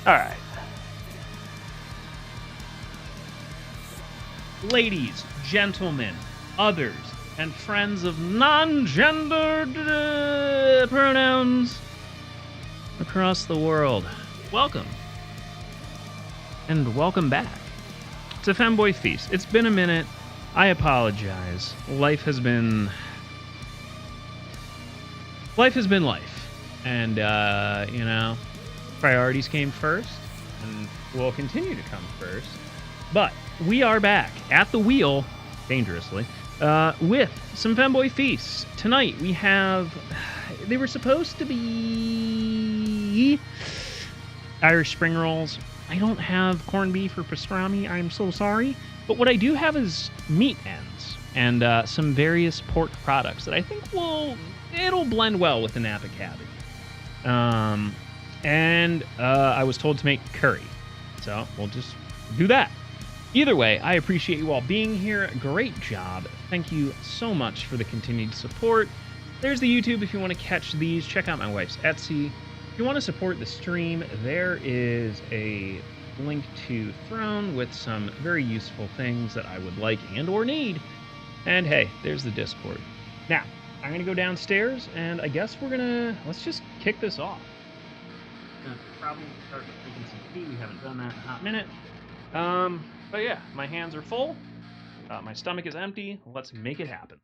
All right. Ladies, gentlemen, others, and friends of non-gendered pronouns across the world, welcome. And welcome back to FEMBOI Feast. It's been a minute. I apologize. Life has been life. And, priorities came first and will continue to come first. But we are back at the wheel, dangerously, with some FEMBOI Feasts. Tonight we have, they were supposed to be Irish spring rolls. I don't have corned beef or pastrami, I'm so sorry. But what I do have is meat ends and some various pork products that I think it'll blend well with the Napa cabbage. I was told to make curry, so we'll just do that. Either way, I appreciate you all being here. Great job. Thank you so much for the continued support. There's the YouTube if you want to catch these. Check out my wife's Etsy. If you want to support the stream, there is a link to Throne with some very useful things that I would like and or need. And hey, there's the Discord. Now, I'm going to go downstairs, and I guess let's just kick this off. Probably start with drinking some tea. We haven't done that in a hot minute. But yeah, my hands are full. My stomach is empty. Let's make it happen.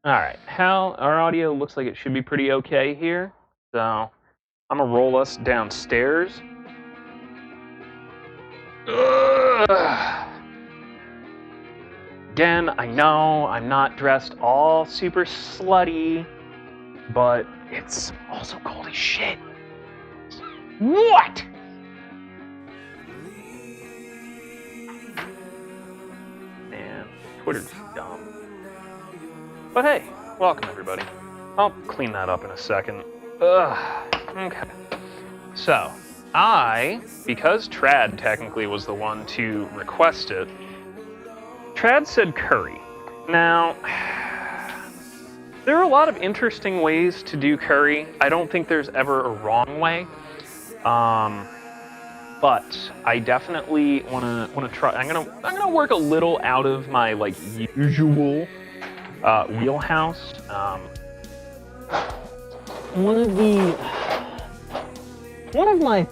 Alright, our audio looks like it should be pretty okay here. So, I'm gonna roll us downstairs. Ugh. Again, I know I'm not dressed all super slutty, but it's also cold as shit. What? Man, Twitter's dumb. But hey, welcome everybody. I'll clean that up in a second. Ugh. Okay. So, because Trad technically was the one to request it, Trad said curry. Now, there are a lot of interesting ways to do curry. I don't think there's ever a wrong way. But I definitely want to try. I'm gonna work a little out of my usual wheelhouse. One of my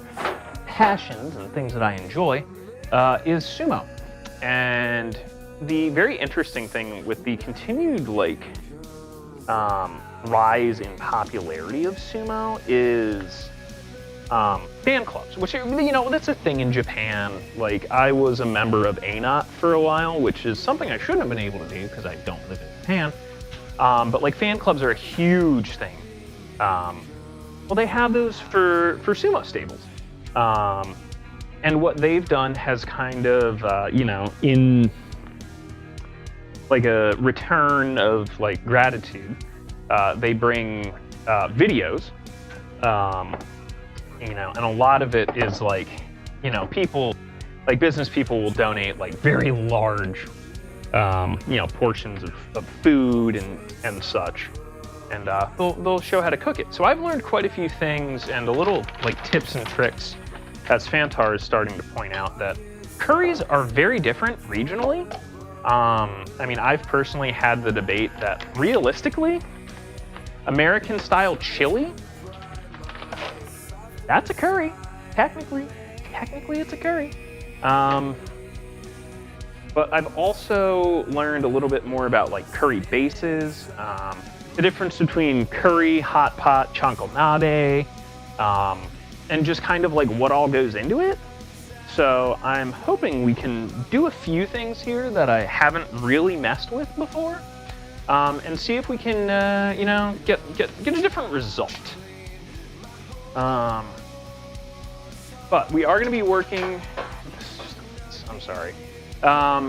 passions and things that I enjoy is sumo, and the very interesting thing with the continued rise in popularity of sumo is fan clubs, which that's a thing in Japan. I was a member of ANOT for a while, which is something I shouldn't have been able to do because I don't live in Japan. But fan clubs are a huge thing. Well, they have those for sumo stables. And what they've done has kind of, in a return of gratitude, they bring videos, and a lot of it is people, business people will donate very large, portions of food and such. And they'll show how to cook it. So I've learned quite a few things and a little tips and tricks, as Fantar is starting to point out, that curries are very different regionally. I've personally had the debate that realistically, American style chili, that's a curry. Technically it's a curry. But I've also learned a little bit more about curry bases. The difference between curry, hot pot, chankonade, and just kind of what all goes into it. So I'm hoping we can do a few things here that I haven't really messed with before, and see if we can, get a different result. But we are going to be working. I'm sorry.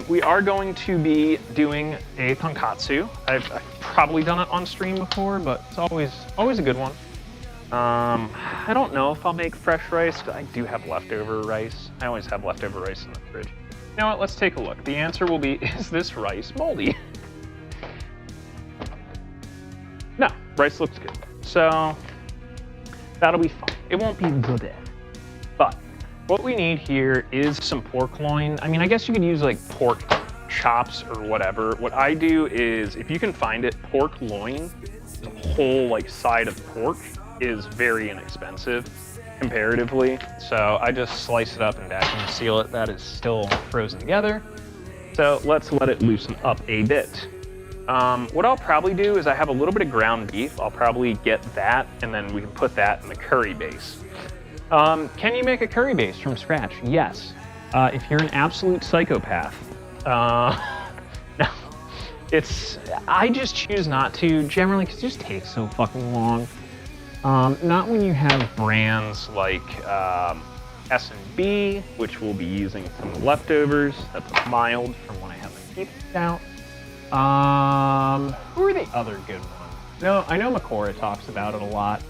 We are going to be doing a Tonkatsu. I've probably done it on stream before, but it's always a good one. I don't know if I'll make fresh rice, but I do have leftover rice. I always have leftover rice in the fridge. You know what, let's take a look. The answer will be, is this rice moldy? No, rice looks good. So that'll be fine. It won't be the best. But what we need here is some pork loin. I mean, I guess you could use like pork chops or whatever. What I do is, if you can find it, pork loin, the whole like side of pork, is very inexpensive comparatively. So I just slice it up and vacuum seal it. That is still frozen together. So let's let it loosen up a bit. What I'll probably do is I have a little bit of ground beef. I'll probably get that, and then we can put that in the curry base. Can you make a curry base from scratch? Yes. If you're an absolute psychopath. No. I just choose not to, generally, because it just takes so fucking long. Not when you have brands like S&B, which we'll be using some of the leftovers. That's mild from when I have my teeth out. Who are the other good ones? No, I know Makora talks about it a lot.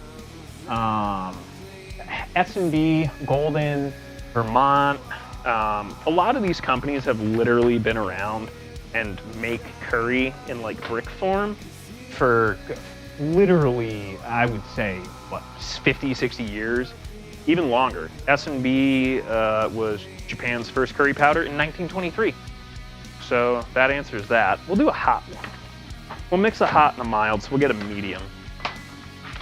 S&B, Golden, Vermont. A lot of these companies have literally been around and make curry in like brick form for literally, I would say, what, 50, 60 years? Even longer. S&B was Japan's first curry powder in 1923. So that answers that. We'll do a hot one. We'll mix a hot and a mild, so we'll get a medium.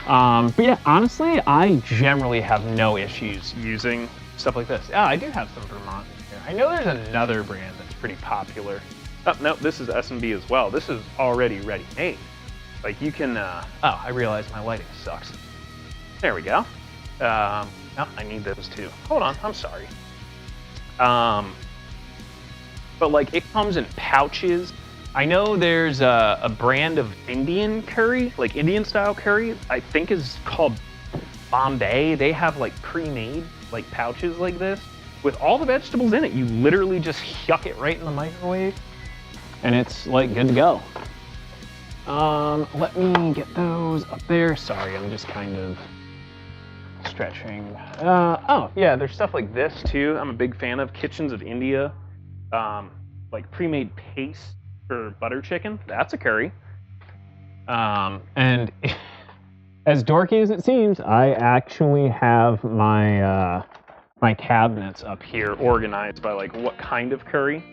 But yeah, honestly, I generally have no issues using stuff like this. Yeah, I do have some Vermont in here. I know there's another brand that's pretty popular. Oh, no, this is S&B as well. This is already ready-made. Like you can, oh, I realize my lighting sucks. There we go. No, I need those too. Hold on, I'm sorry. But like it comes in pouches. I know there's a brand of Indian curry, like Indian style curry, I think is called Bombay. They have like pre-made like pouches like this with all the vegetables in it. You literally just yuck it right in the microwave and it's like good to go. Let me get those up there. Sorry, I'm just kind of stretching. Oh yeah, there's stuff like this too. I'm a big fan of Kitchens of India. Like pre-made paste for butter chicken. That's a curry. And as dorky as it seems, I actually have my my cabinets up here organized by like what kind of curry.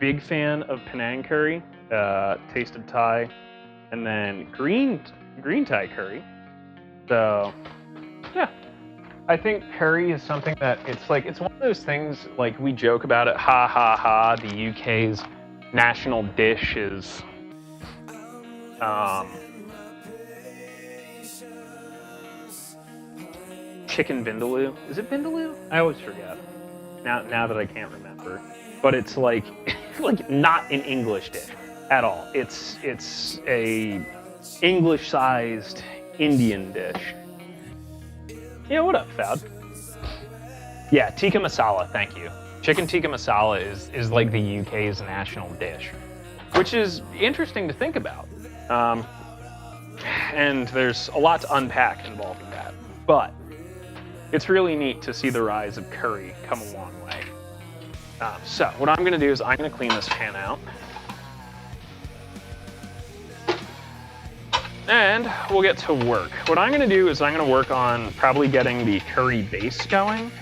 Big fan of Penang curry, tasted Thai, and then green Thai curry. So yeah, I think curry is something that it's one of those things, like we joke about it, ha ha ha, the UK's national dish is chicken vindaloo. Is it vindaloo? I always forget. Now that I can't remember. But it's like like not an English dish at all. It's a English-sized Indian dish. Yeah, what up, Fad? Yeah, tikka masala, thank you. Chicken tikka masala is like the UK's national dish, which is interesting to think about. And there's a lot to unpack involved in that. But it's really neat to see the rise of curry come a long way. So what I'm gonna do is I'm gonna clean this pan out. And we'll get to work. What I'm gonna do is I'm gonna work on probably getting the curry base going.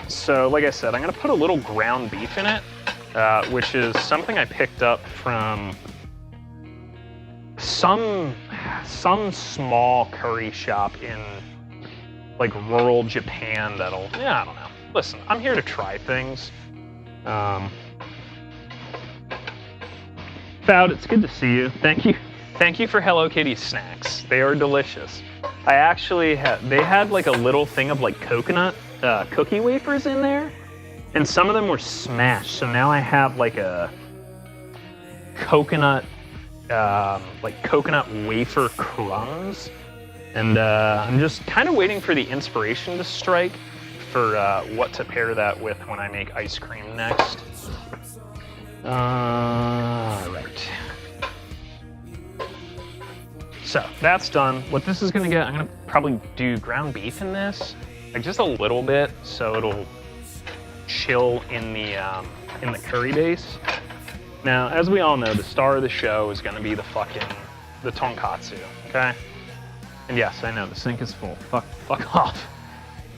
So like I said, I'm gonna put a little ground beef in it, which is something I picked up from some small curry shop in like rural Japan that'll, yeah, I don't know. Listen, I'm here to try things. Foud, it's good to see you. Thank you. Thank you for Hello Kitty snacks. They are delicious. I actually they had like a little thing of like coconut cookie wafers in there, and some of them were smashed. So now I have like a coconut wafer crumbs, and I'm just kind of waiting for the inspiration to strike for what to pair that with when I make ice cream next. Right. So that's done. What this is gonna get, I'm gonna probably do ground beef in this, like just a little bit, so it'll chill in the curry base. Now, as we all know, the star of the show is gonna be the fucking the tonkatsu, okay? And yes, I know, the sink is full. Fuck off.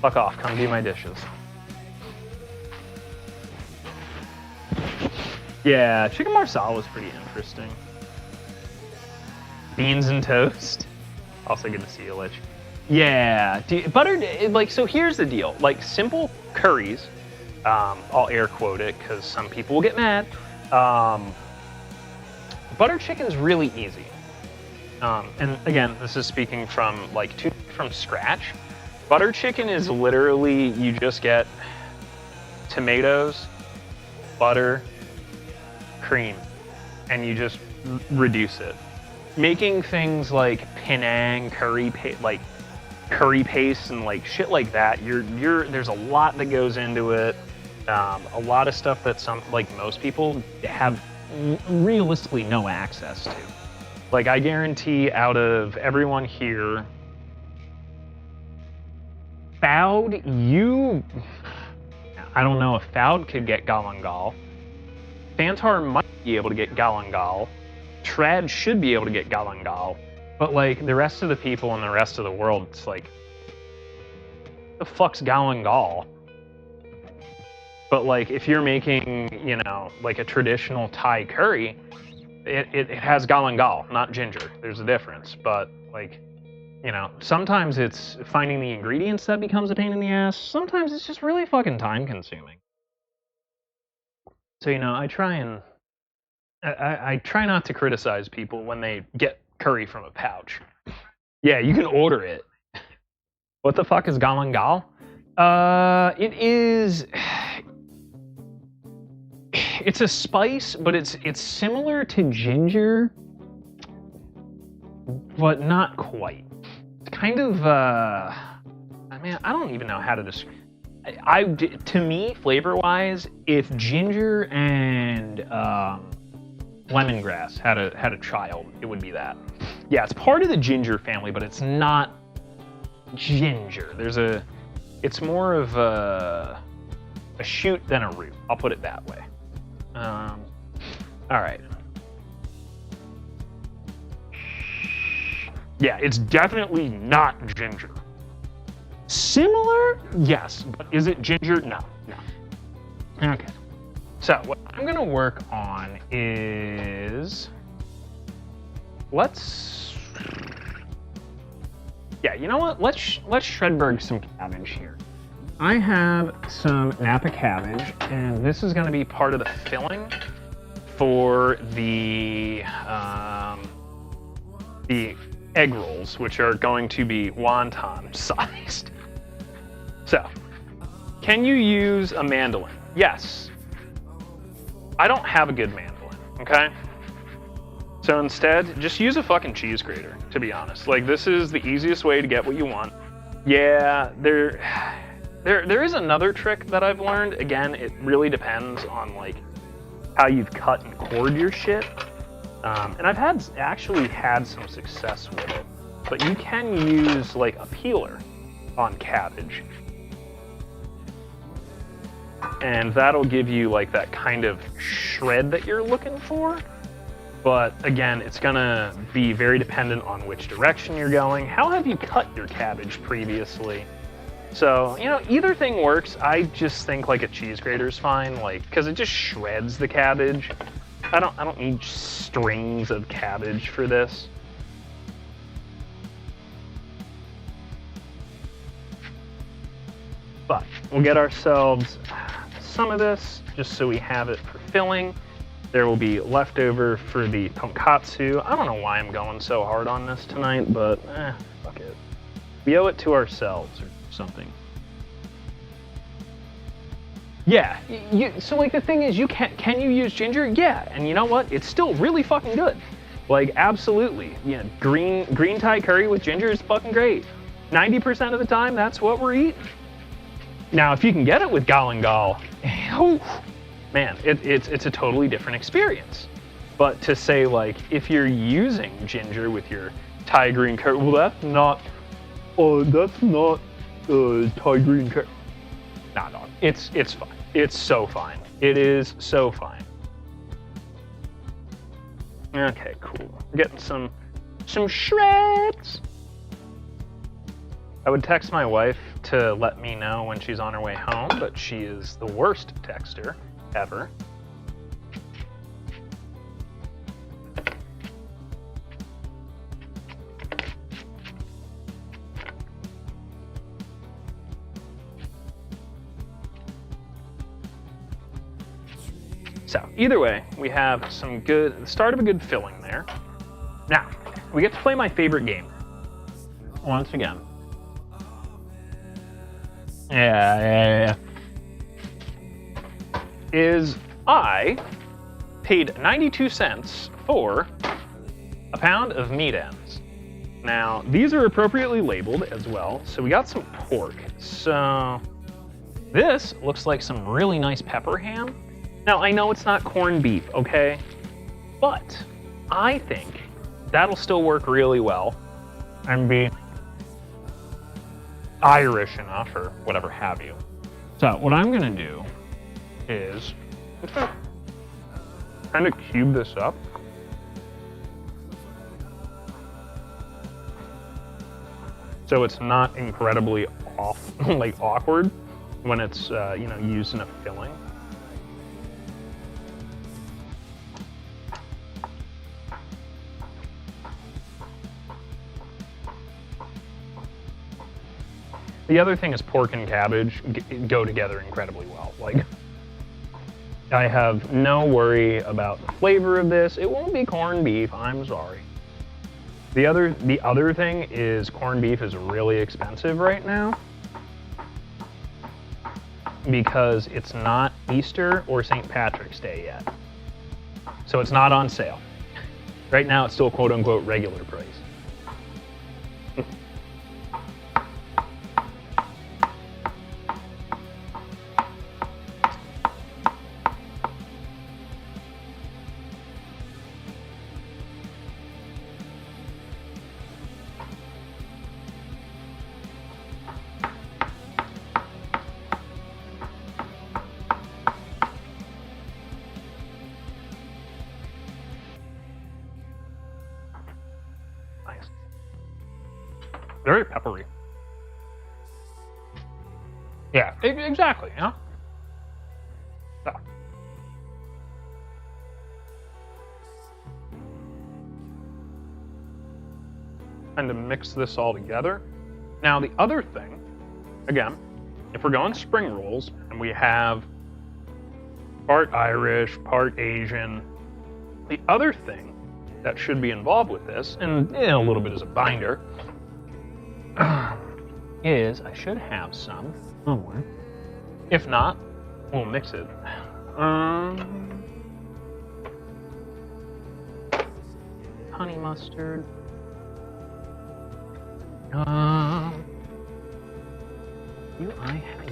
Fuck off, come do my dishes. Yeah, chicken marsala was pretty interesting. Beans and toast. Also good to see you, Lich. Yeah, buttered, like, so here's the deal. Like, simple curries, I'll air quote it because some people will get mad. Butter chicken's really easy. And again, this is speaking from from scratch. Butter chicken is literally, you just get tomatoes, butter, cream, and you just reduce it. Making things like Penang curry paste and like shit like that, there's a lot that goes into it. A lot of stuff that most people have realistically no access to. Like, I guarantee out of everyone here, Foud, I don't know if Foud could get galangal. Fantar might be able to get galangal. Trad should be able to get galangal. But like the rest of the people in the rest of the world, it's like, the fuck's galangal? But like, if you're making, you know, like a traditional Thai curry, it has galangal, not ginger. There's a difference. But like, you know, sometimes it's finding the ingredients that becomes a pain in the ass. Sometimes it's just really fucking time consuming. So, you know, I try not to criticize people when they get curry from a pouch. Yeah, you can order it. What the fuck is galangal? It is... It's a spice, but it's similar to ginger, but not quite. It's kind of, I mean, I don't even know how to describe. To me, flavor-wise, if ginger and lemongrass had a child, it would be that. Yeah, it's part of the ginger family, but it's not ginger. It's more of a shoot than a root. I'll put it that way. All right. Yeah, it's definitely not ginger. Similar? Yes, but is it ginger? No. Okay. So what I'm gonna work on is, yeah, you know what? Let's Shredberg some cabbage here. I have some Napa cabbage, and this is gonna be part of the filling for the egg rolls, which are going to be wonton sized. So, can you use a mandolin? Yes. I don't have a good mandolin, okay? So instead, just use a fucking cheese grater, to be honest. Like, this is the easiest way to get what you want. Yeah, there is another trick that I've learned. Again, it really depends on like how you've cut and cored your shit. And I've actually had some success with it. But you can use like a peeler on cabbage. And that'll give you like that kind of shred that you're looking for. But again, it's gonna be very dependent on which direction you're going. How have you cut your cabbage previously? So, you know, either thing works. I just think like a cheese grater is fine, like, because it just shreds the cabbage. I don't need strings of cabbage for this. But we'll get ourselves some of this just so we have it for filling. There will be leftover for the tonkatsu. I don't know why I'm going so hard on this tonight, but fuck it. We owe it to ourselves or something. Yeah, so like the thing is, can you use ginger? Yeah, and you know what? It's still really fucking good. Like, absolutely. Yeah, green Thai curry with ginger is fucking great. 90% of the time, that's what we're eating. Now, if you can get it with galangal, man, it's a totally different experience. But to say, like, if you're using ginger with your Thai green curry, well, that's not Thai green curry. Nah, dog. It's fine. It's so fine. It is so fine. Okay, cool. Getting some some shreds. I would text my wife to let me know when she's on her way home, but she is the worst texter ever. So either way, we have the start of a good filling there. Now, we get to play my favorite game. Once again. Yeah. Is I paid 92 cents for a pound of meat ends. Now, these are appropriately labeled as well. So we got some pork. So this looks like some really nice pepper ham. Now, I know it's not corned beef, okay? But I think that'll still work really well and be Irish enough or whatever have you. So what I'm gonna do is kind of cube this up. So it's not incredibly awkward when it's used in a filling. The other thing is pork and cabbage go together incredibly well. Like, I have no worry about the flavor of this. It won't be corned beef, I'm sorry. The other thing is corned beef is really expensive right now because it's not Easter or St. Patrick's Day yet. So it's not on sale. Right now it's still quote unquote regular price. Very peppery. Yeah, exactly, yeah. So. And to mix this all together. Now the other thing, again, if we're going spring rolls and we have part Irish, part Asian, the other thing that should be involved with this, and a little bit as a binder, is I should have some somewhere. If not, we'll mix it. Honey mustard. You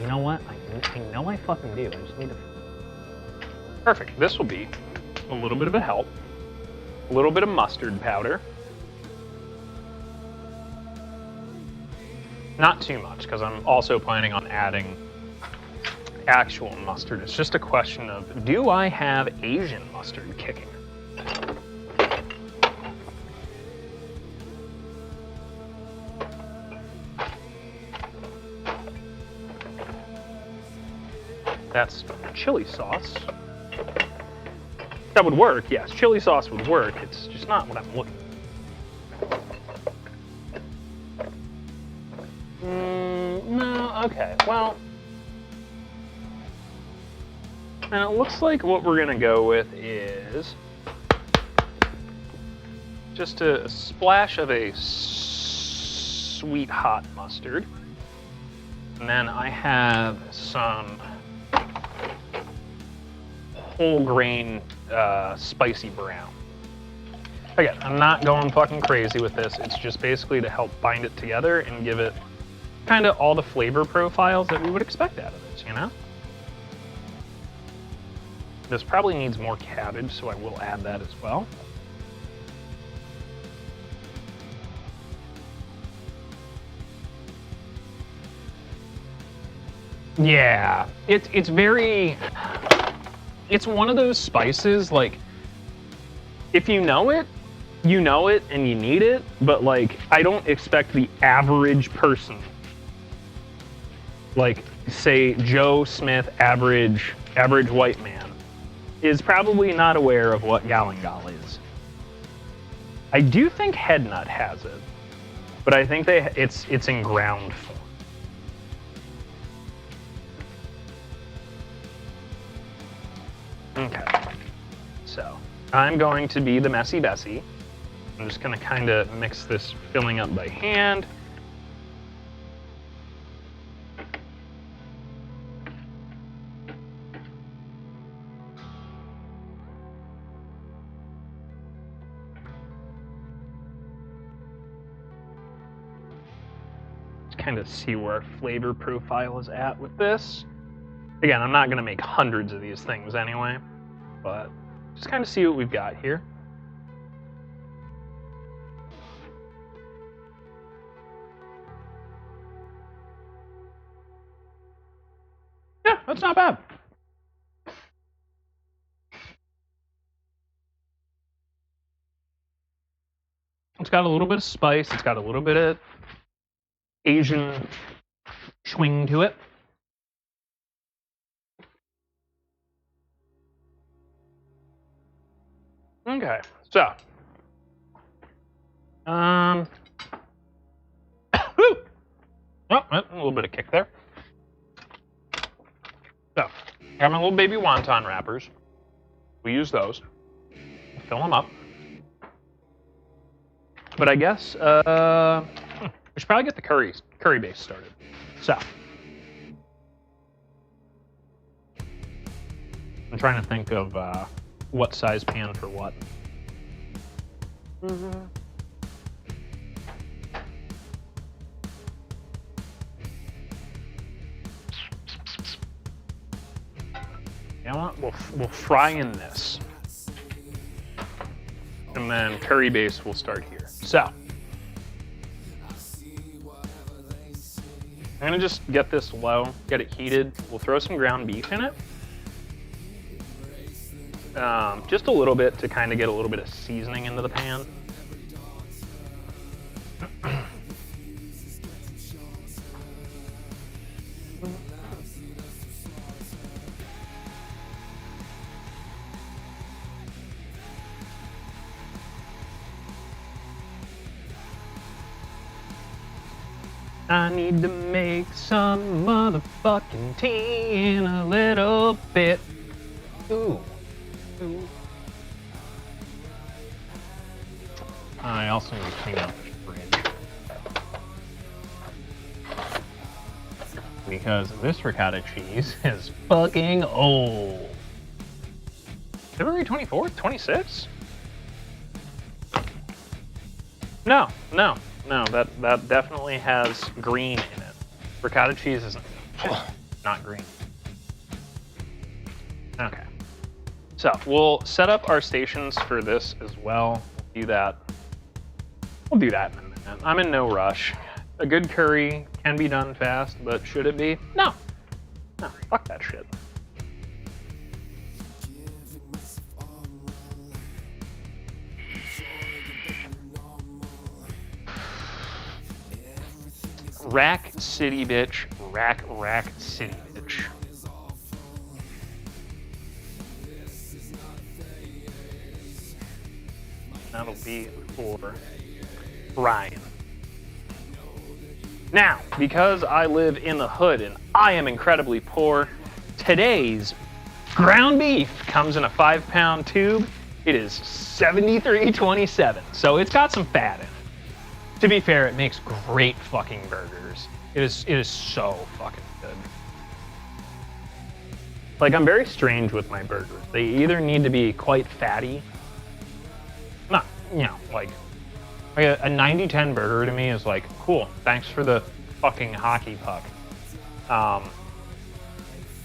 know what? I know I fucking do. I just need to. Perfect. This will be a little bit of a help. A little bit of mustard powder. Not too much, because I'm also planning on adding actual mustard. It's just a question of, do I have Asian mustard kicking? That's chili sauce. That would work, yes. Chili sauce would work. It's just not what I'm looking for. No, okay, well, and it looks like what we're gonna go with is just a splash of a sweet hot mustard. And then I have some whole grain spicy brown. Again, I'm not going fucking crazy with this. It's just basically to help bind it together and give it kind of all the flavor profiles that we would expect out of this, you know? This probably needs more cabbage, so I will add that as well. Yeah, it's very, it's one of those spices, like, if you know it, you know it and you need it, but like I don't expect the average person, like say Joe Smith, average white man, is probably not aware of what galangal is. I do think Headnut has it, but I think it's in ground form. Okay, so I'm going to be the messy Bessie. I'm just gonna kind of mix this filling up by hand. Just kind of see where our flavor profile is at with this. Again, I'm not gonna make hundreds of these things anyway, but just kind of see what we've got here. Yeah, that's not bad. It's got a little bit of spice. It's got a little bit of Asian swing to it. Okay, so oh, a little bit of kick there. So, I got my little baby wonton wrappers. We use those. Fill them up. But I guess we should probably get the curry base started. So, I'm trying to think of what size pan for what. You know what? We'll fry in this, and then curry base will start here. So, I'm gonna just get this low, get it heated. We'll throw some ground beef in it, just a little bit to kind of get a little bit of seasoning into the pan. I need to make some motherfucking tea in a little bit. Ooh. Ooh. I also need to clean out the fridge. Because this ricotta cheese is fucking old. February 24th, 26th? No, that definitely has green in it. Ricotta cheese is not green. Okay. So we'll set up our stations for this as well. We'll do that in a minute. I'm in no rush. A good curry can be done fast, but should it be? No. No, fuck that shit. Rack City, bitch. Rack City, bitch. That'll be for Ryan. Now, because I live in the hood and I am incredibly poor, today's ground beef comes in a 5-pound tube. It is $73.27, so it's got some fat in it. To be fair, it makes great fucking burgers. It is so fucking good. Like, I'm very strange with my burgers. They either need to be quite fatty. Not, you know, like a 90-10 burger to me is like, cool, thanks for the fucking hockey puck.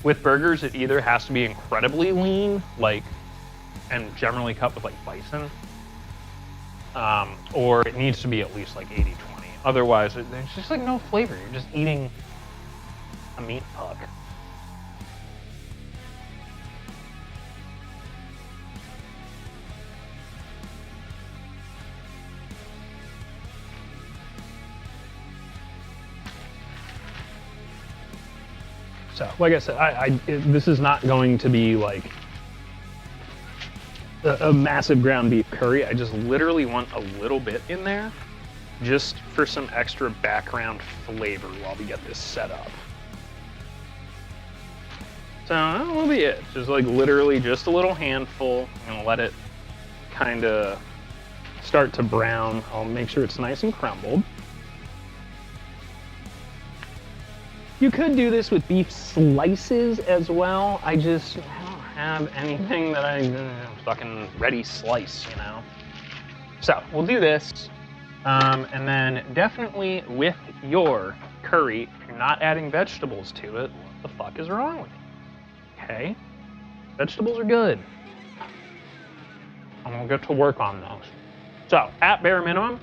With burgers, it either has to be incredibly lean, like, and generally cut with like bison, or it needs to be at least like 80-20. Otherwise, there's just like no flavor. You're just eating a meat puck. So, like I said, this is not going to be like a massive ground beef curry. I just literally want a little bit in there just for some extra background flavor while we get this set up. So that will be it. Just like literally just a little handful. I'm gonna let it kind of start to brown. I'll make sure it's nice and crumbled. You could do this with beef slices as well. I don't have anything that I fucking ready slice, you know? So we'll do this. And then definitely with your curry, if you're not adding vegetables to it, what the fuck is wrong with you? Okay? Vegetables are good. I'm gonna get to work on those. So, at bare minimum,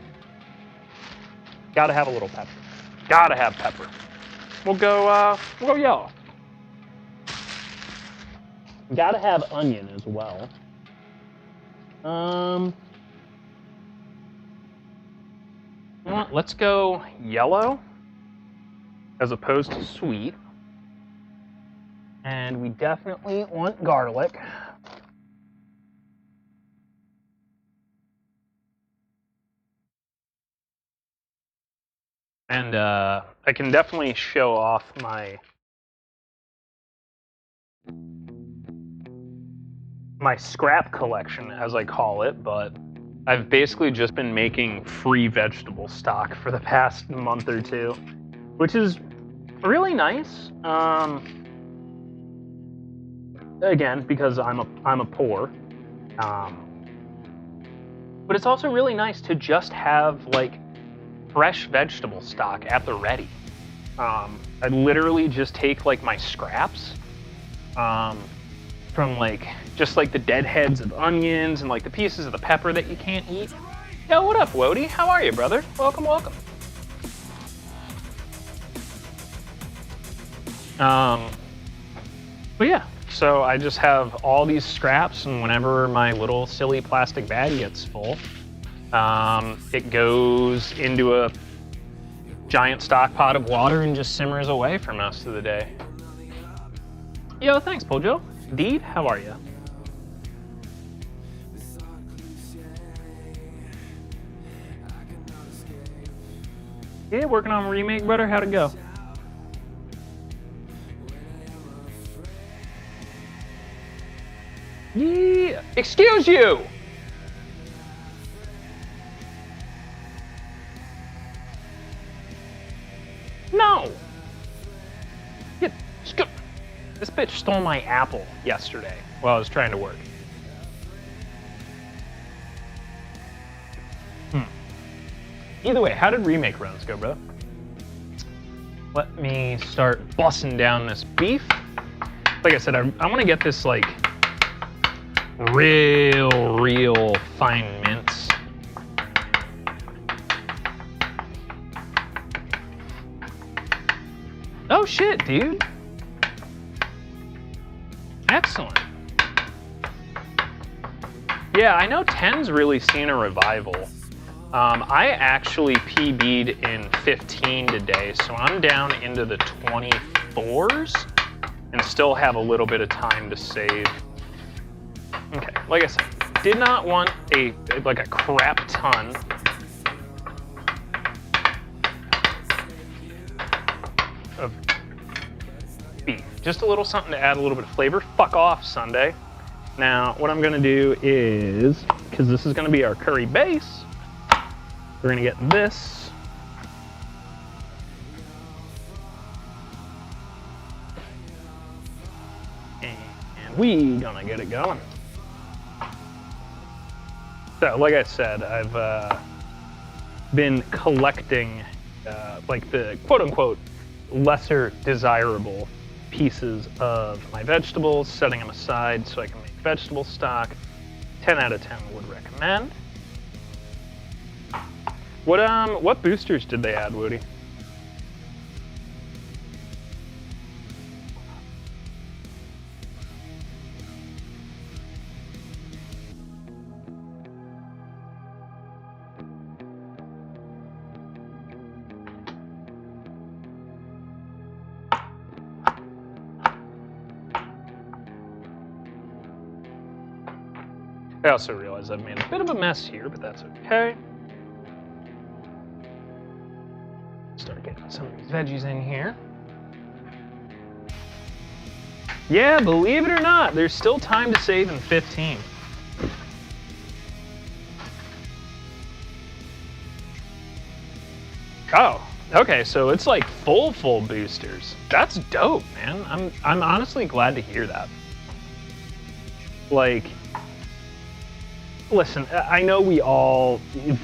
gotta have a little pepper. Gotta have pepper. We'll go yellow. Gotta have onion as well. Let's go yellow as opposed to sweet. And we definitely want garlic. And I can definitely show off my scrap collection, as I call it, but I've basically just been making free vegetable stock for the past month or two, which is really nice. Again, because I'm a poor, but it's also really nice to just have like fresh vegetable stock at the ready. I literally just take like my scraps from like just like the dead heads of onions and like the pieces of the pepper that you can't eat. Yo, what up, Wody? How are you, brother? Welcome, welcome. But yeah, so I just have all these scraps, and whenever my little silly plastic bag gets full, it goes into a giant stock pot of water and just simmers away for most of the day. Yo, thanks, Pojo. Deed, how are you? Yeah, working on a remake, brother. How'd it go? Yeah, excuse you! No! Yeah, this bitch stole my apple yesterday while I was trying to work. Either way, how did remake runs go, bro? Let me start bussing down this beef. Like I said, I want to get this like real fine mince. Oh shit, dude. Excellent. Yeah, I know 10's really seen a revival. I actually PB'd in 15 today, so I'm down into the 24s and still have a little bit of time to save. Okay, like I said, did not want a crap ton. Of beef. Just a little something to add a little bit of flavor. Fuck off, Sunday. Now, what I'm gonna do is, because this is gonna be our curry base, we're gonna get this. And we gonna get it going. So, like I said, I've been collecting like the quote-unquote lesser desirable pieces of my vegetables, setting them aside so I can make vegetable stock. 10 out of 10 would recommend. What boosters did they add, Woody? I also realize I've made a bit of a mess here, but that's okay. Start getting some of these veggies in here. Yeah, believe it or not, there's still time to save in 15. Oh, okay, so it's like full boosters. That's dope, man. I'm honestly glad to hear that. Like, listen, I know we all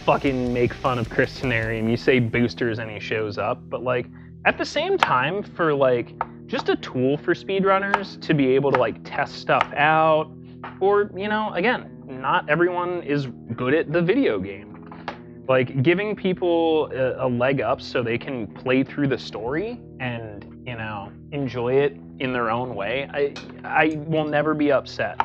fucking make fun of Chris Tenary and you say boosters and he shows up, but like, at the same time, for like, just a tool for speedrunners to be able to like test stuff out, or, you know, again, not everyone is good at the video game. Like, giving people a leg up so they can play through the story and, you know, enjoy it in their own way. I will never be upset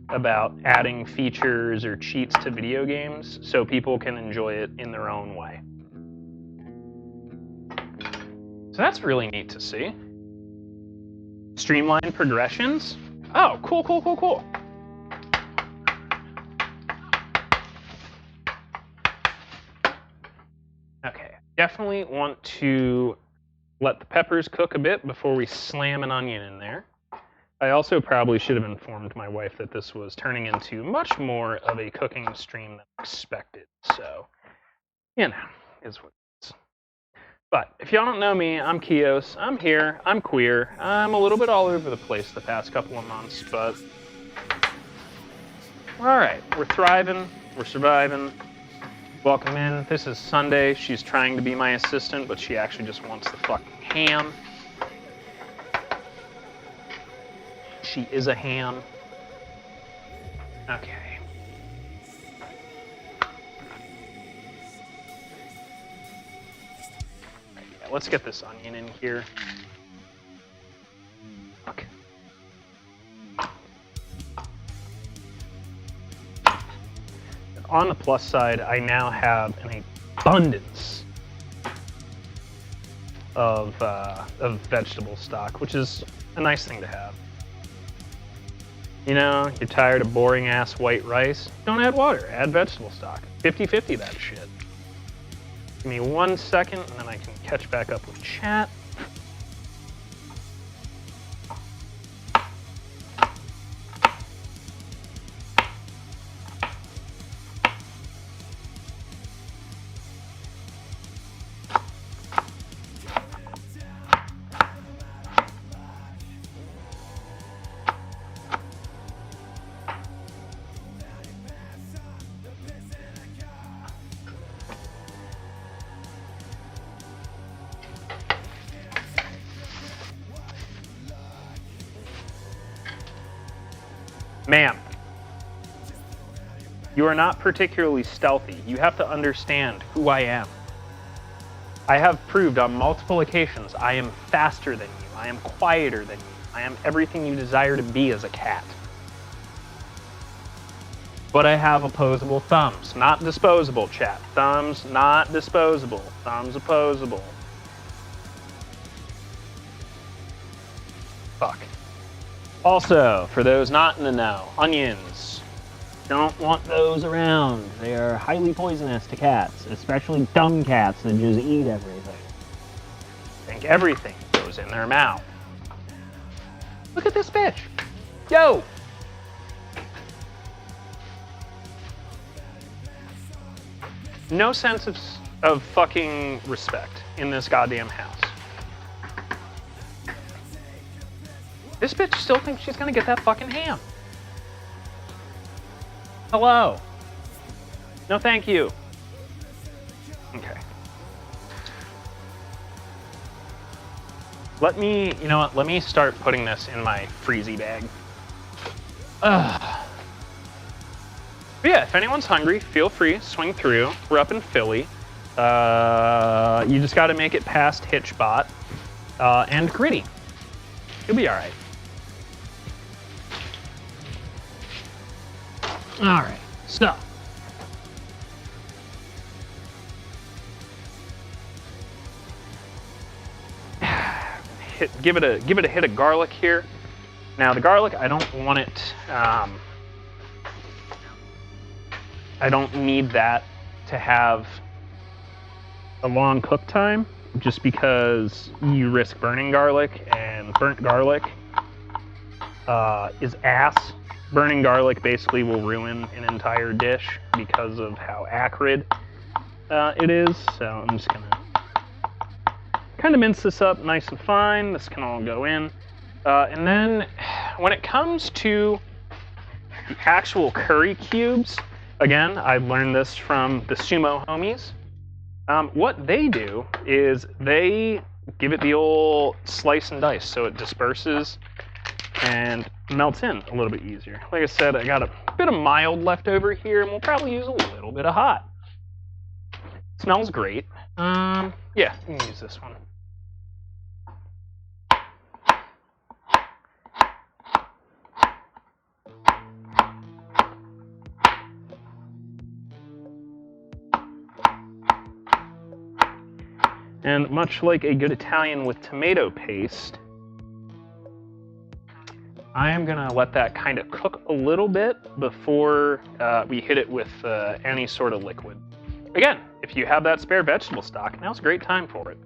about adding features or cheats to video games so people can enjoy it in their own way. So that's really neat to see. Streamlined progressions. Oh, cool. Okay, definitely want to let the peppers cook a bit before we slam an onion in there. I also probably should have informed my wife that this was turning into much more of a cooking stream than expected. So, you know, is what it is. But if y'all don't know me, I'm Kios. I'm here. I'm queer. I'm a little bit all over the place the past couple of months, but all right, we're thriving. We're surviving. Welcome in. This is Sunday. She's trying to be my assistant, but she actually just wants the fucking ham. She is a ham. Okay. Yeah, let's get this onion in here. Fuck. On the plus side, I now have an abundance of vegetable stock, which is a nice thing to have. You know, you're tired of boring ass white rice? Don't add water, add vegetable stock. 50-50 that shit. Give me 1 second and then I can catch back up with chat. Ma'am, you are not particularly stealthy. You have to understand who I am. I have proved on multiple occasions I am faster than you. I am quieter than you. I am everything you desire to be as a cat. But I have opposable thumbs. Not disposable, chat. Thumbs not disposable. Thumbs opposable. Fuck. Also, for those not in the know, onions. Don't want those around. They are highly poisonous to cats, especially dumb cats that just eat everything. Think everything goes in their mouth. Look at this bitch. Yo! No sense of fucking respect in this goddamn house. This bitch still thinks she's gonna get that fucking ham. Hello. No, thank you. Okay. Let me, you know what, let me start putting this in my freezy bag. But yeah, if anyone's hungry, feel free, swing through. We're up in Philly. You just gotta make it past Hitchbot and Gritty. You'll be all right. All right, so. Give it a hit of garlic here. Now the garlic, I don't want it I don't need that to have a long cook time, just because you risk burning garlic, and burnt garlic is ass. Burning garlic basically will ruin an entire dish because of how acrid it is. So I'm just gonna kind of mince this up nice and fine. This can all go in. And then when it comes to the actual curry cubes, again, I learned this from the sumo homies. What they do is they give it the old slice and dice so it disperses and melts in a little bit easier. Like I said, I got a bit of mild left over here, and we'll probably use a little bit of hot. Smells great. Yeah, you can use this one. And much like a good Italian with tomato paste, I am gonna let that kind of cook a little bit before we hit it with any sort of liquid. Again, if you have that spare vegetable stock, now's a great time for it.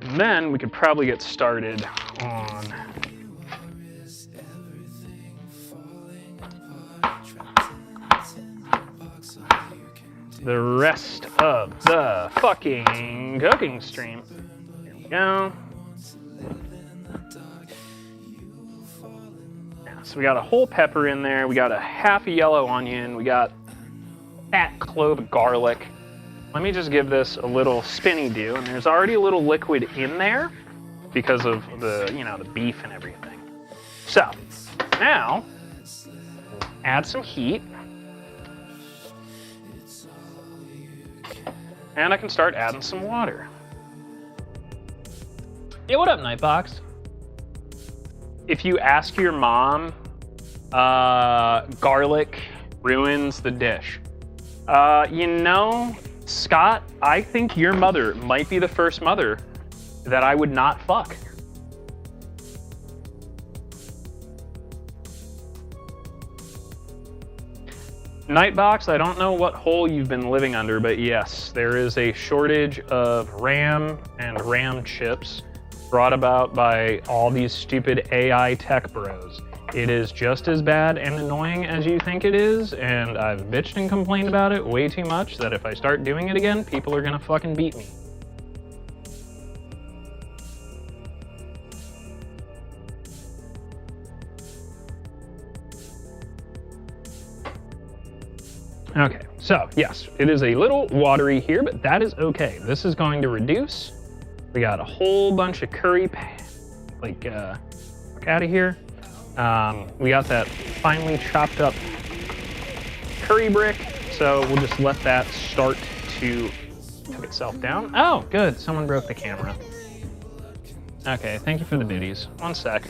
And then we could probably get started on the rest of the fucking cooking stream. Here we go. So we got a whole pepper in there. We got a half a yellow onion. We got fat clove of garlic. Let me just give this a little spinny do. And there's already a little liquid in there because of the, you know, the beef and everything. So now add some heat. And I can start adding some water. Yeah, what up, Nightbox? If you ask your mom, garlic ruins the dish. You know, Scott, I think your mother might be the first mother that I would not fuck. Nightbox, I don't know what hole you've been living under, but yes, there is a shortage of RAM and RAM chips brought about by all these stupid AI tech bros. It is just as bad and annoying as you think it is, and I've bitched and complained about it way too much that if I start doing it again, people are gonna fucking beat me. Okay, so yes, it is a little watery here, but that is okay. This is going to reduce. We got a whole bunch of curry, like, out of here. We got that finely chopped up curry brick, so we'll just let that start to cook itself down. Oh, good, someone broke the camera. Okay, thank you for the biddies. One sec.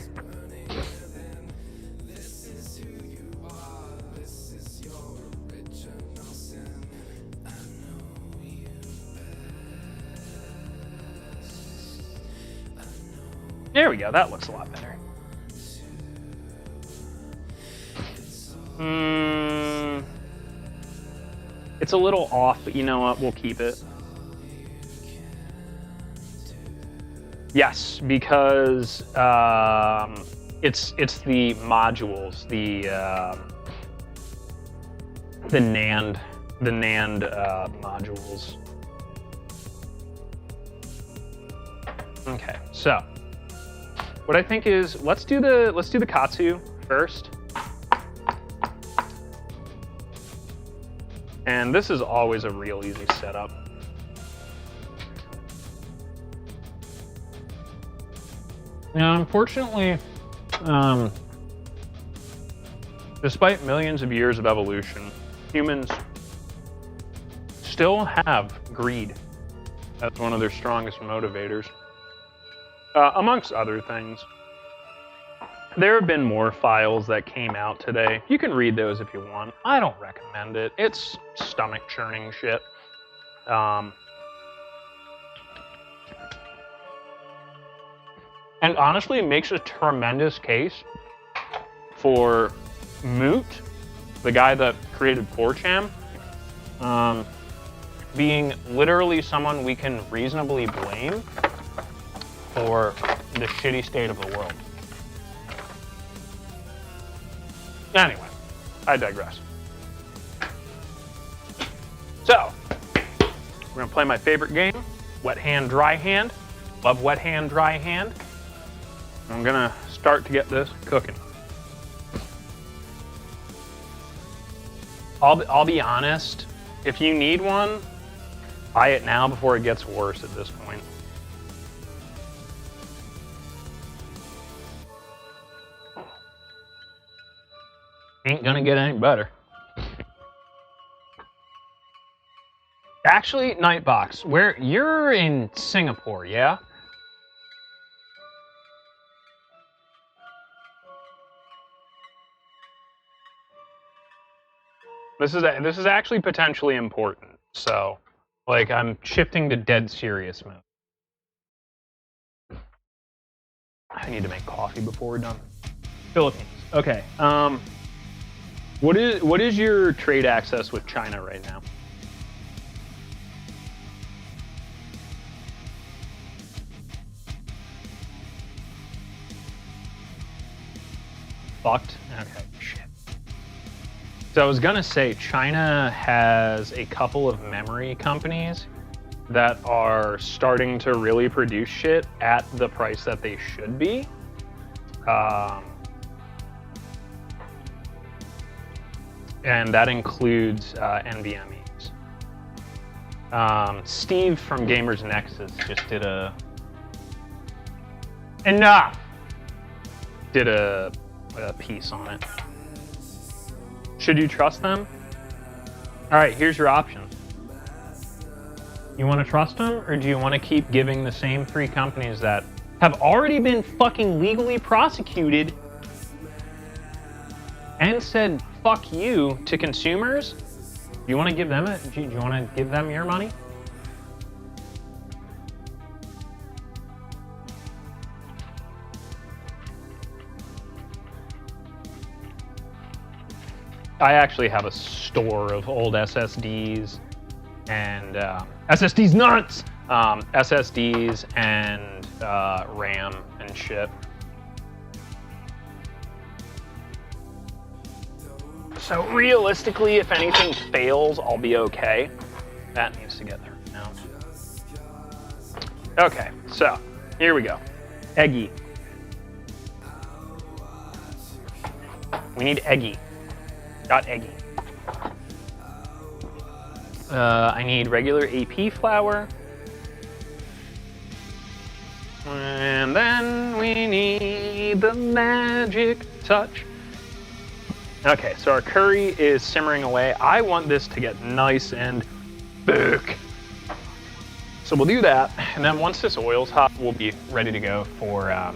There we go, that looks a lot better. It's a little off, but you know what, we'll keep it. Yes, because it's the modules, the NAND modules. Okay, so what I think is let's do the katsu first. And this is always a real easy setup. Now, unfortunately, despite millions of years of evolution, humans still have greed as one of their strongest motivators. Amongst other things. There have been more files that came out today. You can read those if you want. I don't recommend it. It's stomach churning shit. And honestly, it makes a tremendous case for Moot, the guy that created 4chan, being literally someone we can reasonably blame for the shitty state of the world. Anyway, I digress. So, we're gonna play my favorite game, Wet Hand, Dry Hand. Love Wet Hand, Dry Hand. I'm gonna start to get this cooking. I'll be honest, if you need one, buy it now before it gets worse at this point. Ain't gonna get any better. Actually, Nightbox, where you're in Singapore, yeah? This is actually potentially important. So, like, I'm shifting to dead serious mode. I need to make coffee before we're done. Philippines. Okay. What is your trade access with China right now? Fucked? Okay, shit. So I was gonna say, China has a couple of memory companies that are starting to really produce shit at the price that they should be. And that includes NVMEs. Steve from Gamers Nexus just did a piece on it. Should you trust them? All right, here's your options. You want to trust them, or do you want to keep giving the same three companies that have already been fucking legally prosecuted and said fuck you to consumers? Do you want to give them do you want to give them your money? I actually have a store of old SSDs and SSDs nuts! SSDs and RAM and shit. So realistically, if anything fails, I'll be okay. That needs to get there now. Okay, so here we go. Eggy. We need eggy. Got eggy. I need regular AP flour. And then we need the magic touch. Okay, so our curry is simmering away. I want this to get nice and big. So we'll do that, and then once this oil's hot, we'll be ready to go for our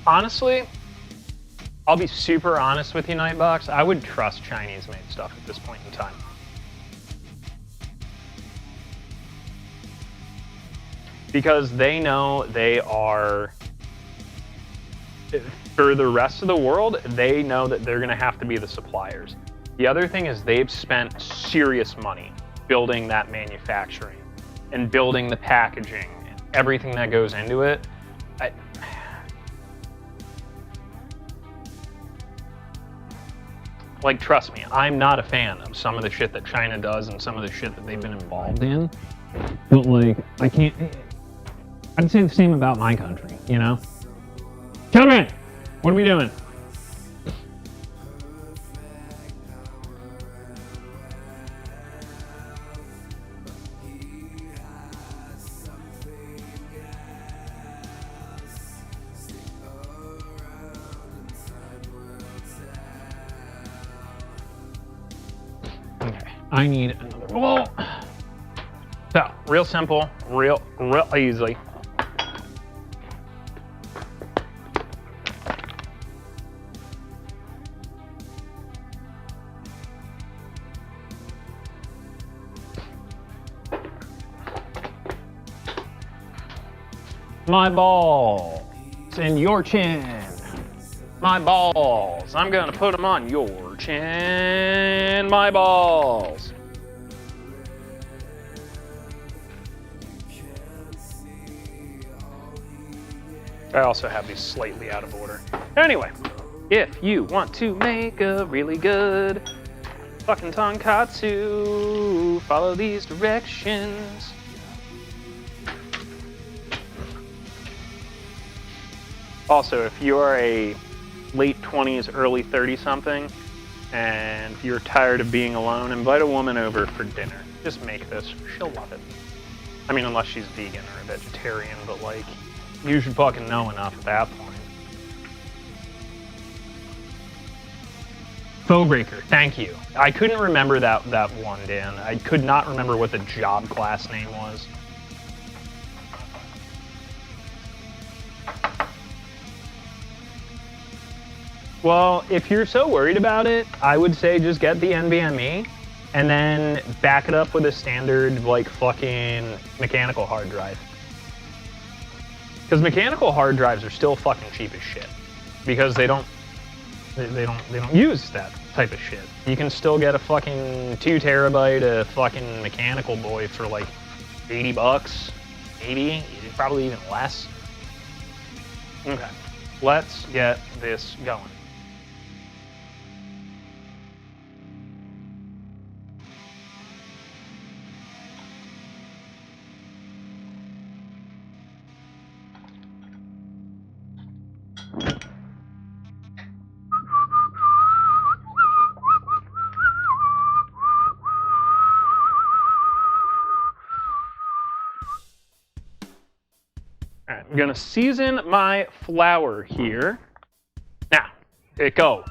honestly, I'll be super honest with you, Nightbox. I would trust Chinese-made stuff at this point in time. Because they know they are, for the rest of the world, they know that they're gonna have to be the suppliers. The other thing is they've spent serious money building that manufacturing and building the packaging and everything that goes into it. Like, trust me, I'm not a fan of some of the shit that China does and some of the shit that they've been involved in. But, like, I can't... I'd say the same about my country, you know? Children! What are we doing? I need another bowl. So, real simple, real easy. My balls in your chin. My balls. I'm gonna put them on your chin. My balls. I also have these slightly out of order. Anyway, if you want to make a really good fucking tonkatsu, follow these directions. Also, if you are a late 20s, early 30-something, and you're tired of being alone, invite a woman over for dinner. Just make this. She'll love it. I mean, unless she's vegan or a vegetarian, but like, you should fucking know enough at that point. Foe Breaker, thank you. I couldn't remember that one, Dan. I could not remember what the job class name was. Well, if you're so worried about it, I would say just get the NVMe and then back it up with a standard, like, fucking mechanical hard drive. Because mechanical hard drives are still fucking cheap as shit. Because they don't use that type of shit. You can still get a fucking 2 terabyte of fucking mechanical boy for like $80, maybe, probably even less. Okay, let's get this going. I'm gonna season my flour here. Now, here it go.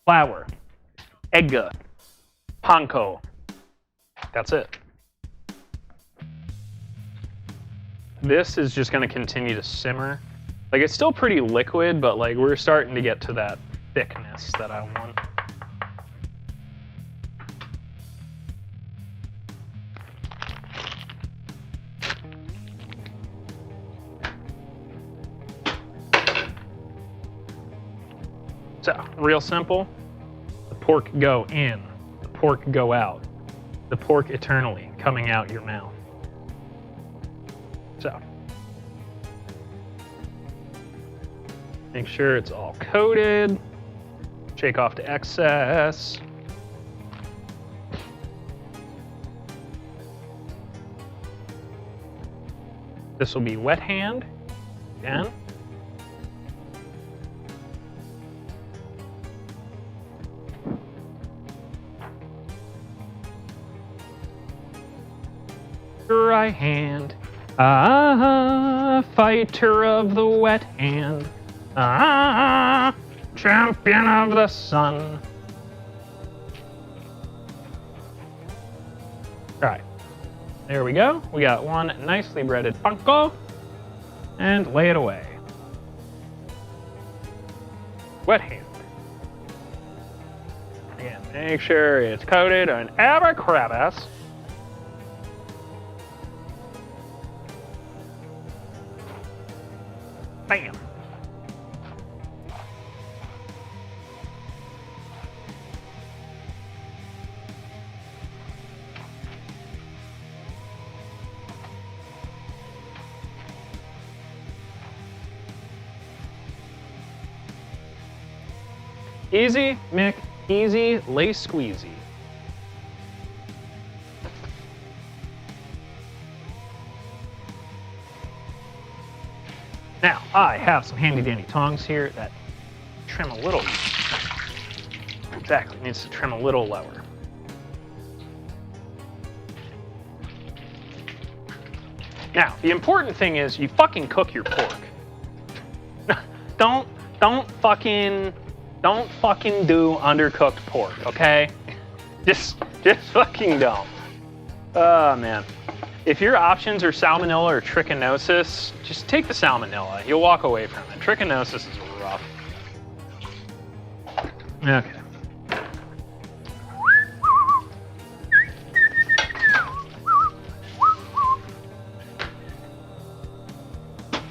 Flour, egg, panko. That's it. This is just gonna continue to simmer. Like, it's still pretty liquid, but like we're starting to get to that thickness that I want. So, real simple, the pork go in, the pork go out, the pork eternally coming out your mouth. So, make sure it's all coated, shake off the excess. This will be wet hand, again. Dry hand, fighter of the wet hand, champion of the sun. All right, there we go. We got one nicely breaded panko, and lay it away. Wet hand. Again, make sure it's coated on every crevice. Bam. Easy, Mick, easy, lay squeezy. Now, I have some handy dandy tongs here that trim a little. Exactly, needs to trim a little lower. Now, the important thing is you fucking cook your pork. Don't fucking do undercooked pork, okay? Just fucking don't. Oh, man. If your options are salmonella or trichinosis, just take the salmonella. You'll walk away from it. Trichinosis is rough. Okay.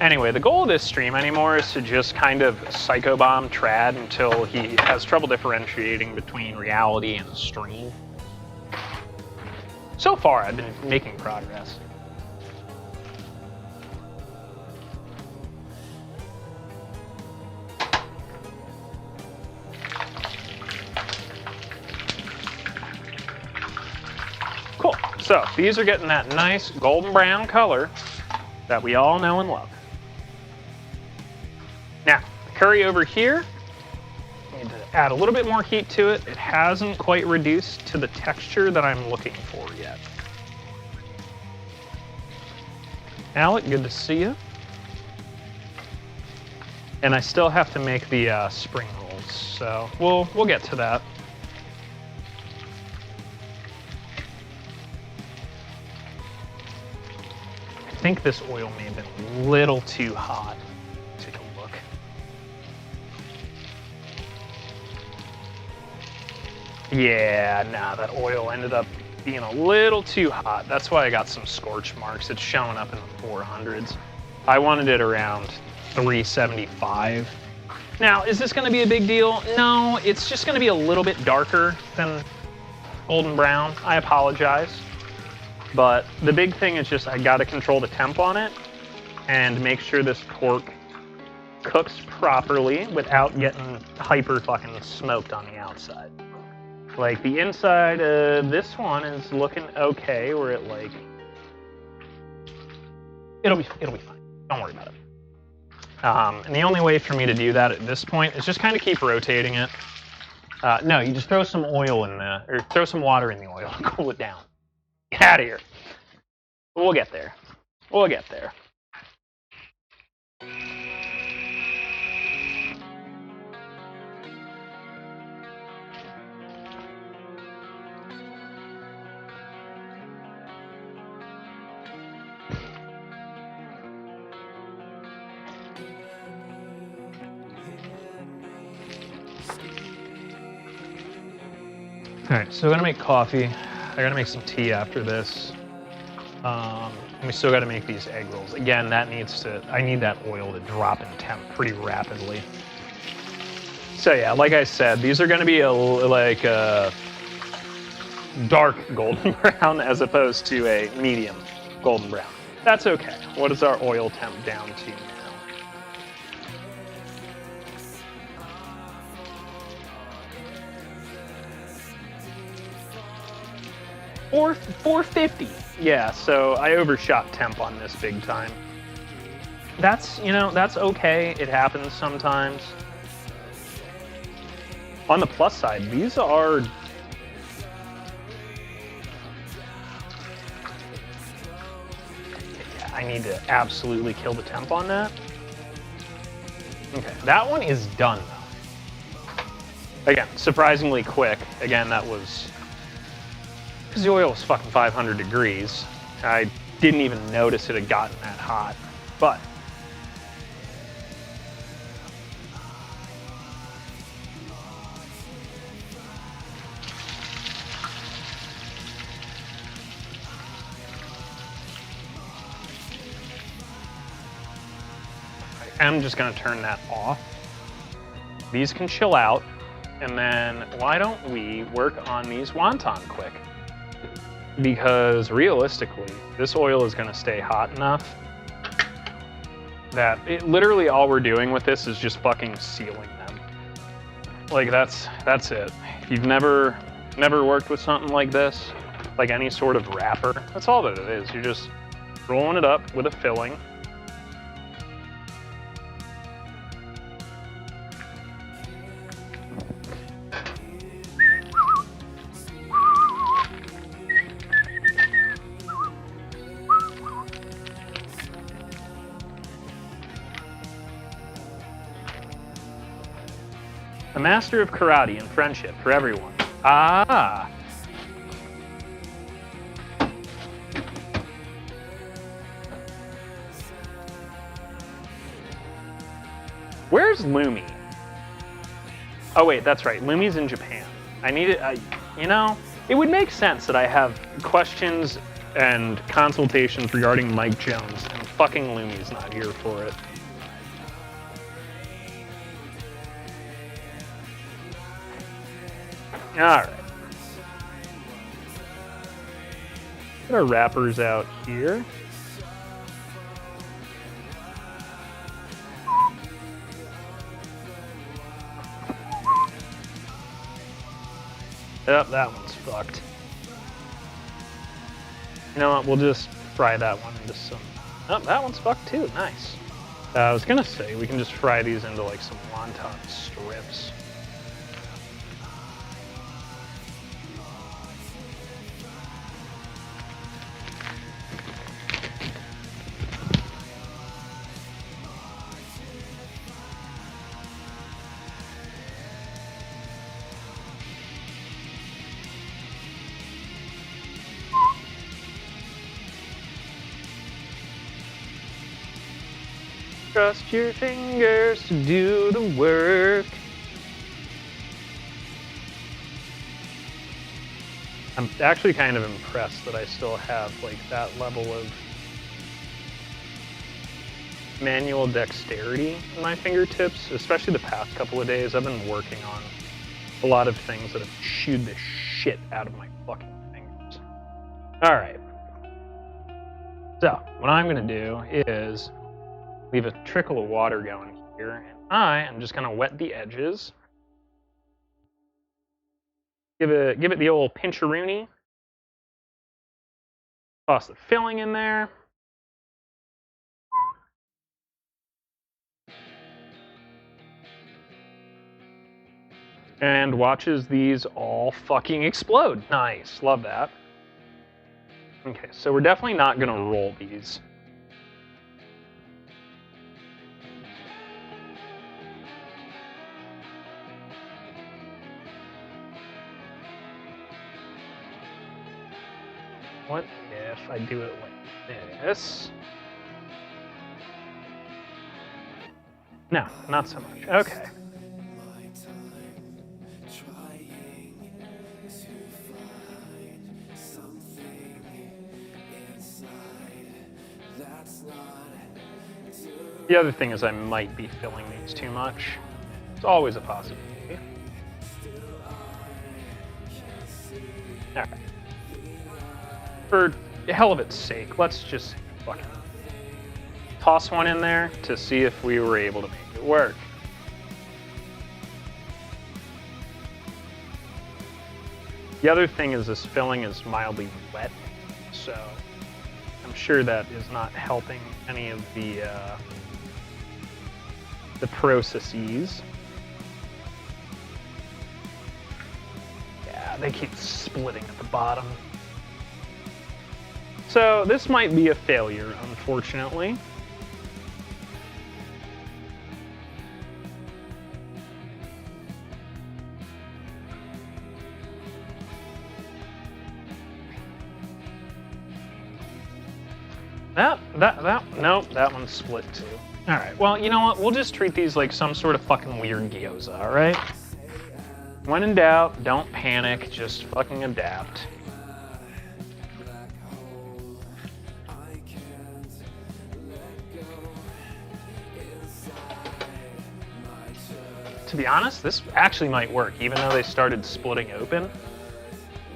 Anyway, the goal of this stream anymore is to just kind of psychobomb Trad until he has trouble differentiating between reality and stream. So far, I've been making progress. Cool. So these are getting that nice golden brown color that we all know and love. Now, the curry over here, I need to add a little bit more heat to it. It hasn't quite reduced to the texture that I'm looking for yet. Alec, good to see you. And I still have to make the spring rolls, so we'll get to that. I think this oil may have been a little too hot. Take a look. Yeah, nah, that oil ended up being a little too hot. That's why I got some scorch marks. It's showing up in the 400s. I wanted it around 375. Now, is this gonna be a big deal? No, it's just gonna be a little bit darker than golden brown. I apologize. But the big thing is just I gotta control the temp on it and make sure this pork cooks properly without getting hyper fucking smoked on the outside. Like the inside of this one is looking okay, where it like, it'll be fine. Don't worry about it. And the only way for me to do that at this point is just kind of keep rotating it. No, you just throw some oil in the, or throw some water in the oil and cool it down. Get out of here. We'll get there. We'll get there. All right, so I'm gonna make coffee. I gotta make some tea after this. And we still gotta make these egg rolls. Again, that needs to, I need that oil to drop in temp pretty rapidly. So yeah, like I said, these are gonna be like a dark golden brown as opposed to a medium golden brown. That's okay. What is our oil temp down to now? 450. Yeah, so I overshot temp on this big time. That's, you know, that's okay. It happens sometimes. On the plus side, these are... I need to absolutely kill the temp on that. Okay, that one is done though. Again, surprisingly quick. Again, that was... because the oil was fucking 500 degrees. I didn't even notice it had gotten that hot. But I'm just gonna turn that off. These can chill out, and then why don't we work on these wonton quick? Because realistically, this oil is gonna stay hot enough that literally all we're doing with this is just fucking sealing them. Like that's it. If you've never worked with something like this, like any sort of wrapper, that's all that it is. You're just rolling it up with a filling. A master of karate and friendship for everyone. Ah. Where's Lumi? Oh wait, that's right. Lumi's in Japan. I need it. You know, it would make sense that I have questions and consultations regarding Mike Jones, and fucking Lumi's not here for it. Alright. Get our wrappers out here. Yep, that one's fucked. You know what, we'll just fry that one into some... Oh, that one's fucked too, nice. I was gonna say, we can just fry these into like some wonton strips. Trust your fingers to do the work. I'm actually kind of impressed that I still have like that level of manual dexterity in my fingertips, especially the past couple of days. I've been working on a lot of things that have chewed the shit out of my fucking fingers. All right. So what I'm gonna do is leave a trickle of water going here, and I am just gonna wet the edges. Give it the old pinch-a-rooney. Toss the filling in there. And watch as these all fucking explode. Nice, love that. Okay, so we're definitely not gonna roll these. What if I do it like this? No, not so much. Okay. The other thing is I might be filling these too much. It's always a possibility. All right. For the hell of its sake, let's just fucking toss one in there to see if we were able to make it work. The other thing is this filling is mildly wet, so I'm sure that is not helping any of the processes. Yeah, they keep splitting at the bottom. So this might be a failure, unfortunately. Nope, that one's split too. All right, well, you know what? We'll just treat these like some sort of fucking weird gyoza, all right? When in doubt, don't panic, just fucking adapt. To be honest, this actually might work, even though they started splitting open.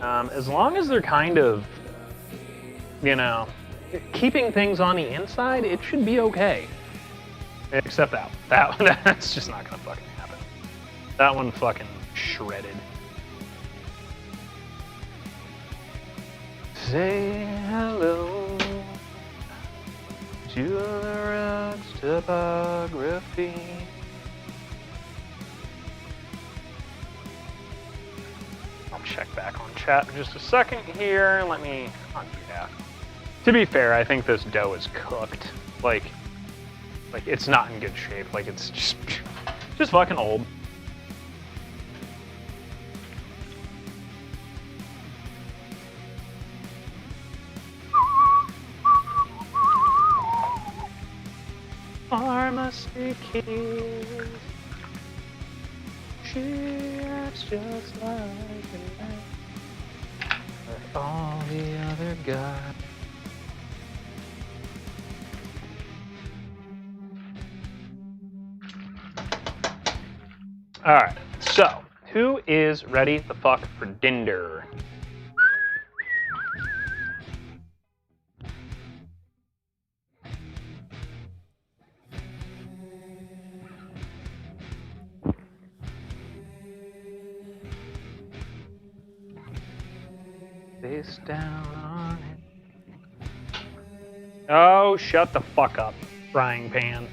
As long as they're kind of, you know, keeping things on the inside, it should be okay. Except that one, that's just not gonna fucking happen. That one fucking shredded. Say hello to the rocks topography. I'll check back on chat in just a second here. Let me undo that. To be fair, I think this dough is cooked. Like it's not in good shape. Like it's just fucking old. Pharmacy keys. She acts just like an all the other guys. Alright, so who is ready the fuck for dinner? Face down on it. Oh, shut the fuck up, frying pan.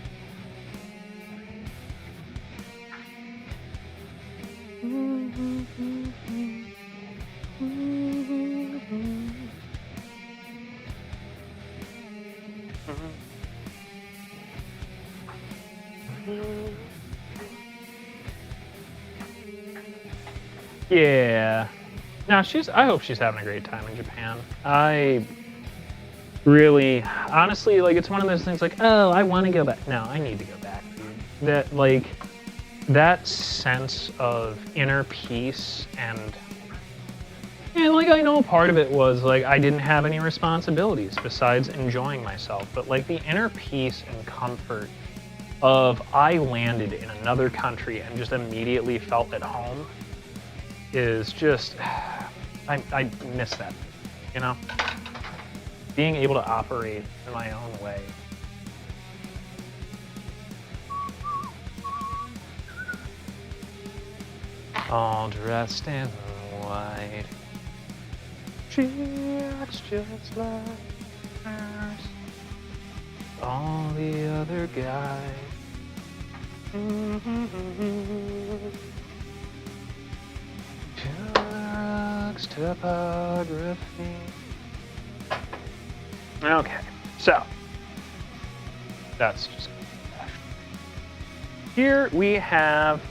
Yeah. No, I hope she's having a great time in Japan. I really, honestly, like, it's one of those things like, oh, I want to go back. No, I need to go back, dude. That sense of inner peace and like, I know part of it was, like, I didn't have any responsibilities besides enjoying myself. But, like, the inner peace and comfort of I landed in another country and just immediately felt at home is just, I miss that, you know? Being able to operate in my own way. All dressed in white. She acts just like hers. All the other guys. Drugs, topography. Okay, so that's just here we have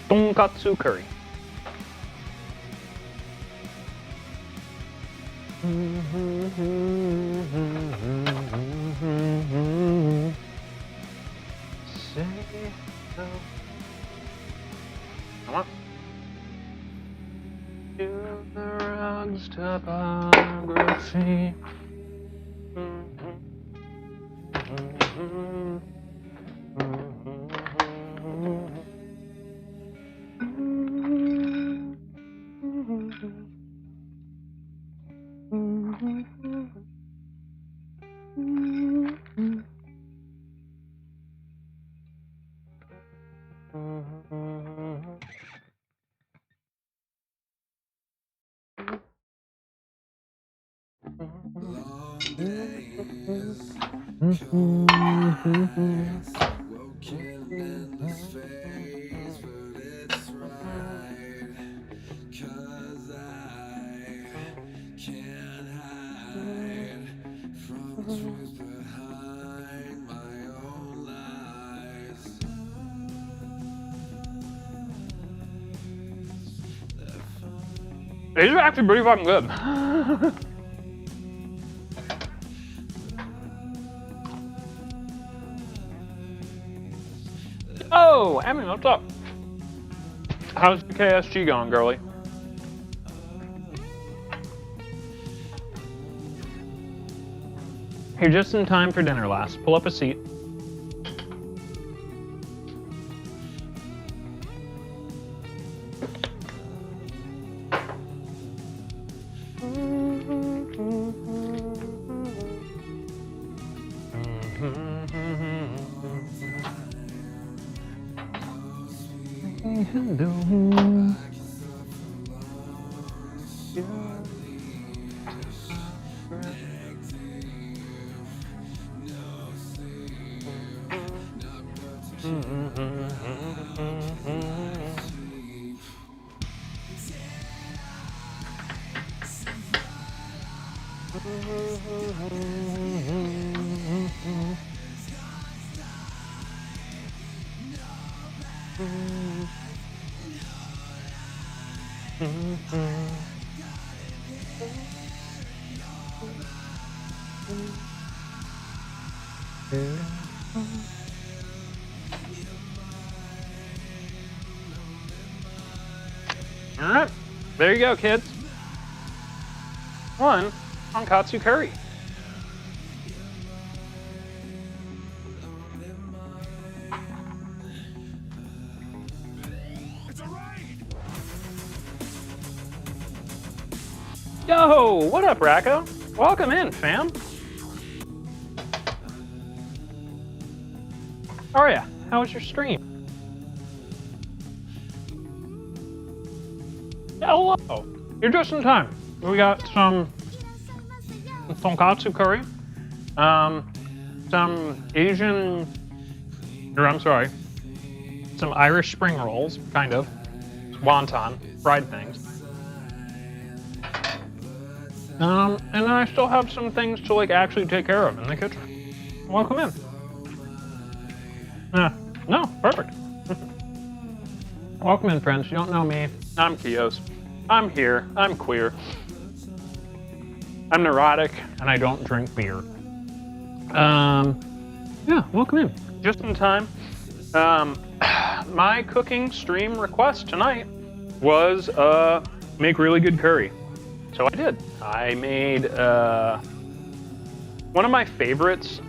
Tonkatsu curry. Say no. Come on. To the rugs topography. Long days, cold nights, woken in this phase, but it's right, 'cause I can't hide from the truth behind my own lies. These are actually pretty fucking good. Oh, Emmy, what's up? How's the KSG going, girlie? You're just in time for dinner, lass. Pull up a seat. All right, there you go, kids. One tonkatsu curry. Yo, what up, Racco? Welcome in, fam. How are ya? How was your stream? Yeah, hello. You're just in time. We got some tonkatsu curry, some Asian, or I'm sorry, some Irish spring rolls, kind of, wonton, fried things. And then I still have some things to like actually take care of in the kitchen. Welcome in. No, perfect. Welcome in, friends. You don't know me. I'm Kios. I'm here. I'm queer. I'm neurotic, and I don't drink beer. Yeah, welcome in. Just in time. My cooking stream request tonight was make really good curry. So I did. I made one of my favorites,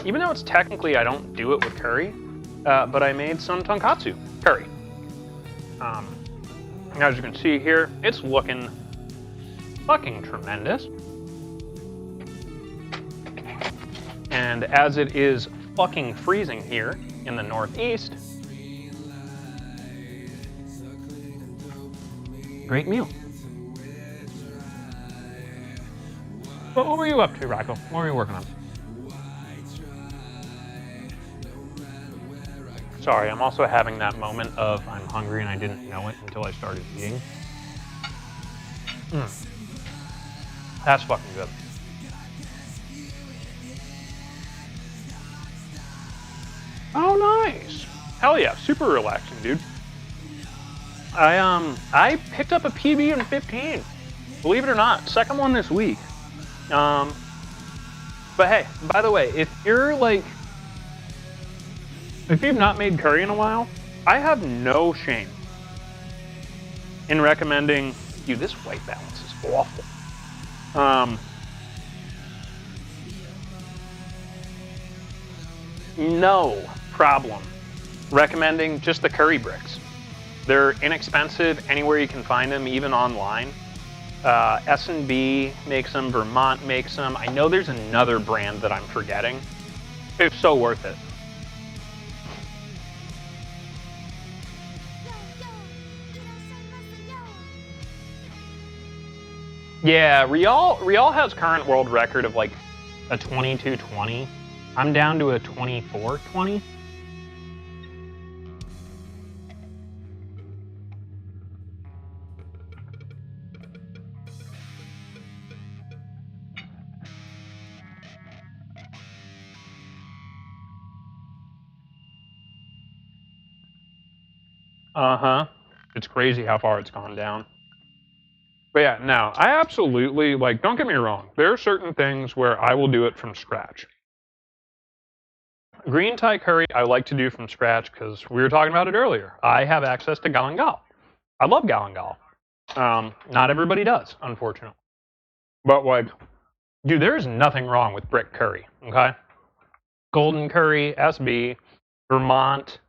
even though it's technically I don't do it with curry, but I made some tonkatsu curry. As you can see here, it's looking fucking tremendous. And as it is fucking freezing here in the Northeast, great meal. But what were you up to, Rocco? What were you working on? Sorry, I'm also having that moment of I'm hungry and I didn't know it until I started eating. That's fucking good. Oh, nice. Hell yeah, super relaxing, dude. I picked up a PB in 15. Believe it or not, second one this week. But hey, by the way, if you've not made curry in a while, I have no shame in recommending, dude, this white balance is awful. No problem recommending just the curry bricks. They're inexpensive anywhere you can find them, even online. S&B makes them, Vermont makes them. I know there's another brand that I'm forgetting. It's so worth it. Yeah, Rial has current world record of like a 22:20. I'm down to a 24:20. Uh-huh. It's crazy how far it's gone down. But yeah, no, I absolutely, like, don't get me wrong. There are certain things where I will do it from scratch. Green Thai curry, I like to do from scratch because we were talking about it earlier. I have access to galangal. I love galangal. Not everybody does, unfortunately. But like, dude, there's nothing wrong with brick curry, okay? Golden curry, SB, Vermont,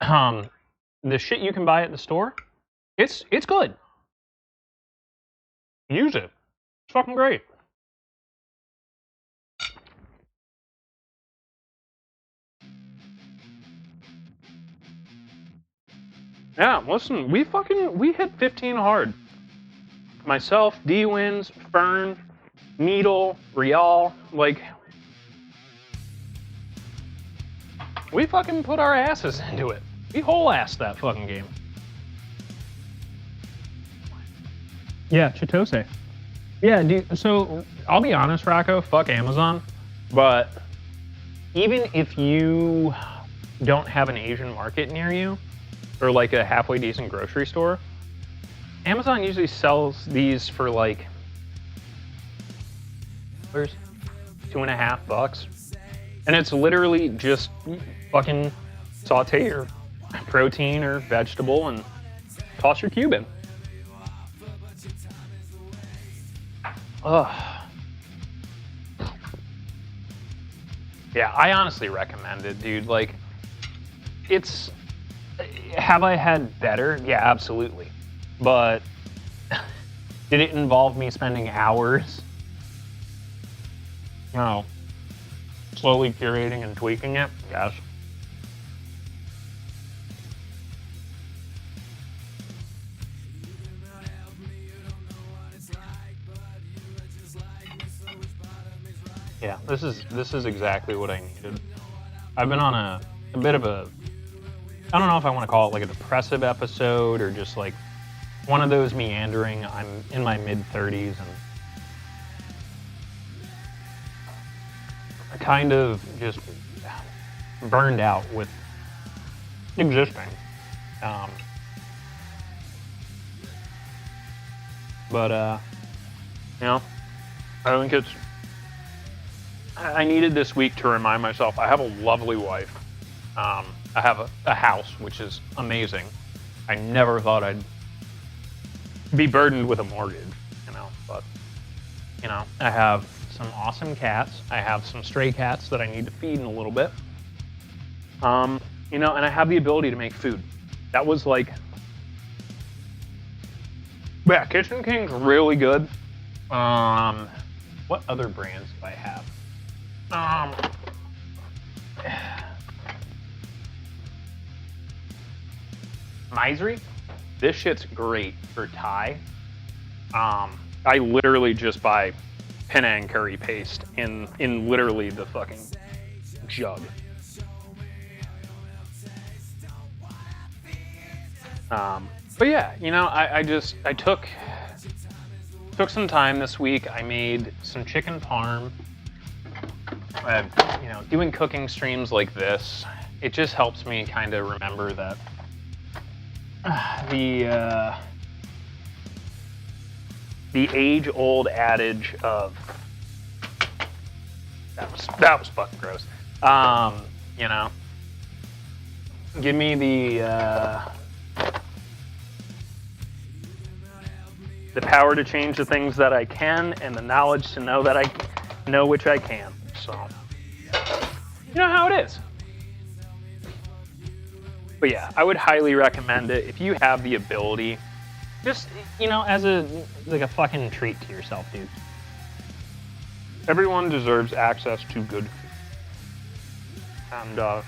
the shit you can buy at the store, it's good. Use it. It's fucking great. Yeah, listen, we hit 15 hard. Myself, D-Wins, Fern, Needle, Rial, like, we fucking put our asses into it. We whole-assed that fucking game. Yeah, Chitose. Yeah, dude, so I'll be honest, Rocco, fuck Amazon, but even if you don't have an Asian market near you, or like a halfway decent grocery store, Amazon usually sells these for like $2.50, and it's literally just fucking saute your protein or vegetable and toss your cube in. Yeah, I honestly recommend it, dude. Like, it's... Have I had better? Yeah, absolutely. But did it involve me spending hours, you know, slowly curating and tweaking it? Yes. Yeah, this is exactly what I needed. I've been on a bit of a, I don't know if I want to call it like a depressive episode or just like one of those meandering. I'm in my mid-30s and I kind of just burned out with existing. But you know, I think it's, I needed this week to remind myself I have a lovely wife. I have a house, which is amazing. I never thought I'd be burdened with a mortgage, you know, but, you know, I have some awesome cats. I have some stray cats that I need to feed in a little bit. You know, and I have the ability to make food. That was like, yeah, Kitchen King's really good. What other brands do I have? Misery? This shit's great for Thai. I literally just buy Penang curry paste in literally the fucking jug. But yeah, you know, I took some time this week. I made some chicken parm. You know, doing cooking streams like this, it just helps me kind of remember that the age-old adage of that was fucking gross. You know, give me the power to change the things that I can, and the knowledge to know that I know which I can. So, you know how it is. But yeah, I would highly recommend it if you have the ability. Just, you know, as like a fucking treat to yourself, dude. Everyone deserves access to good food. And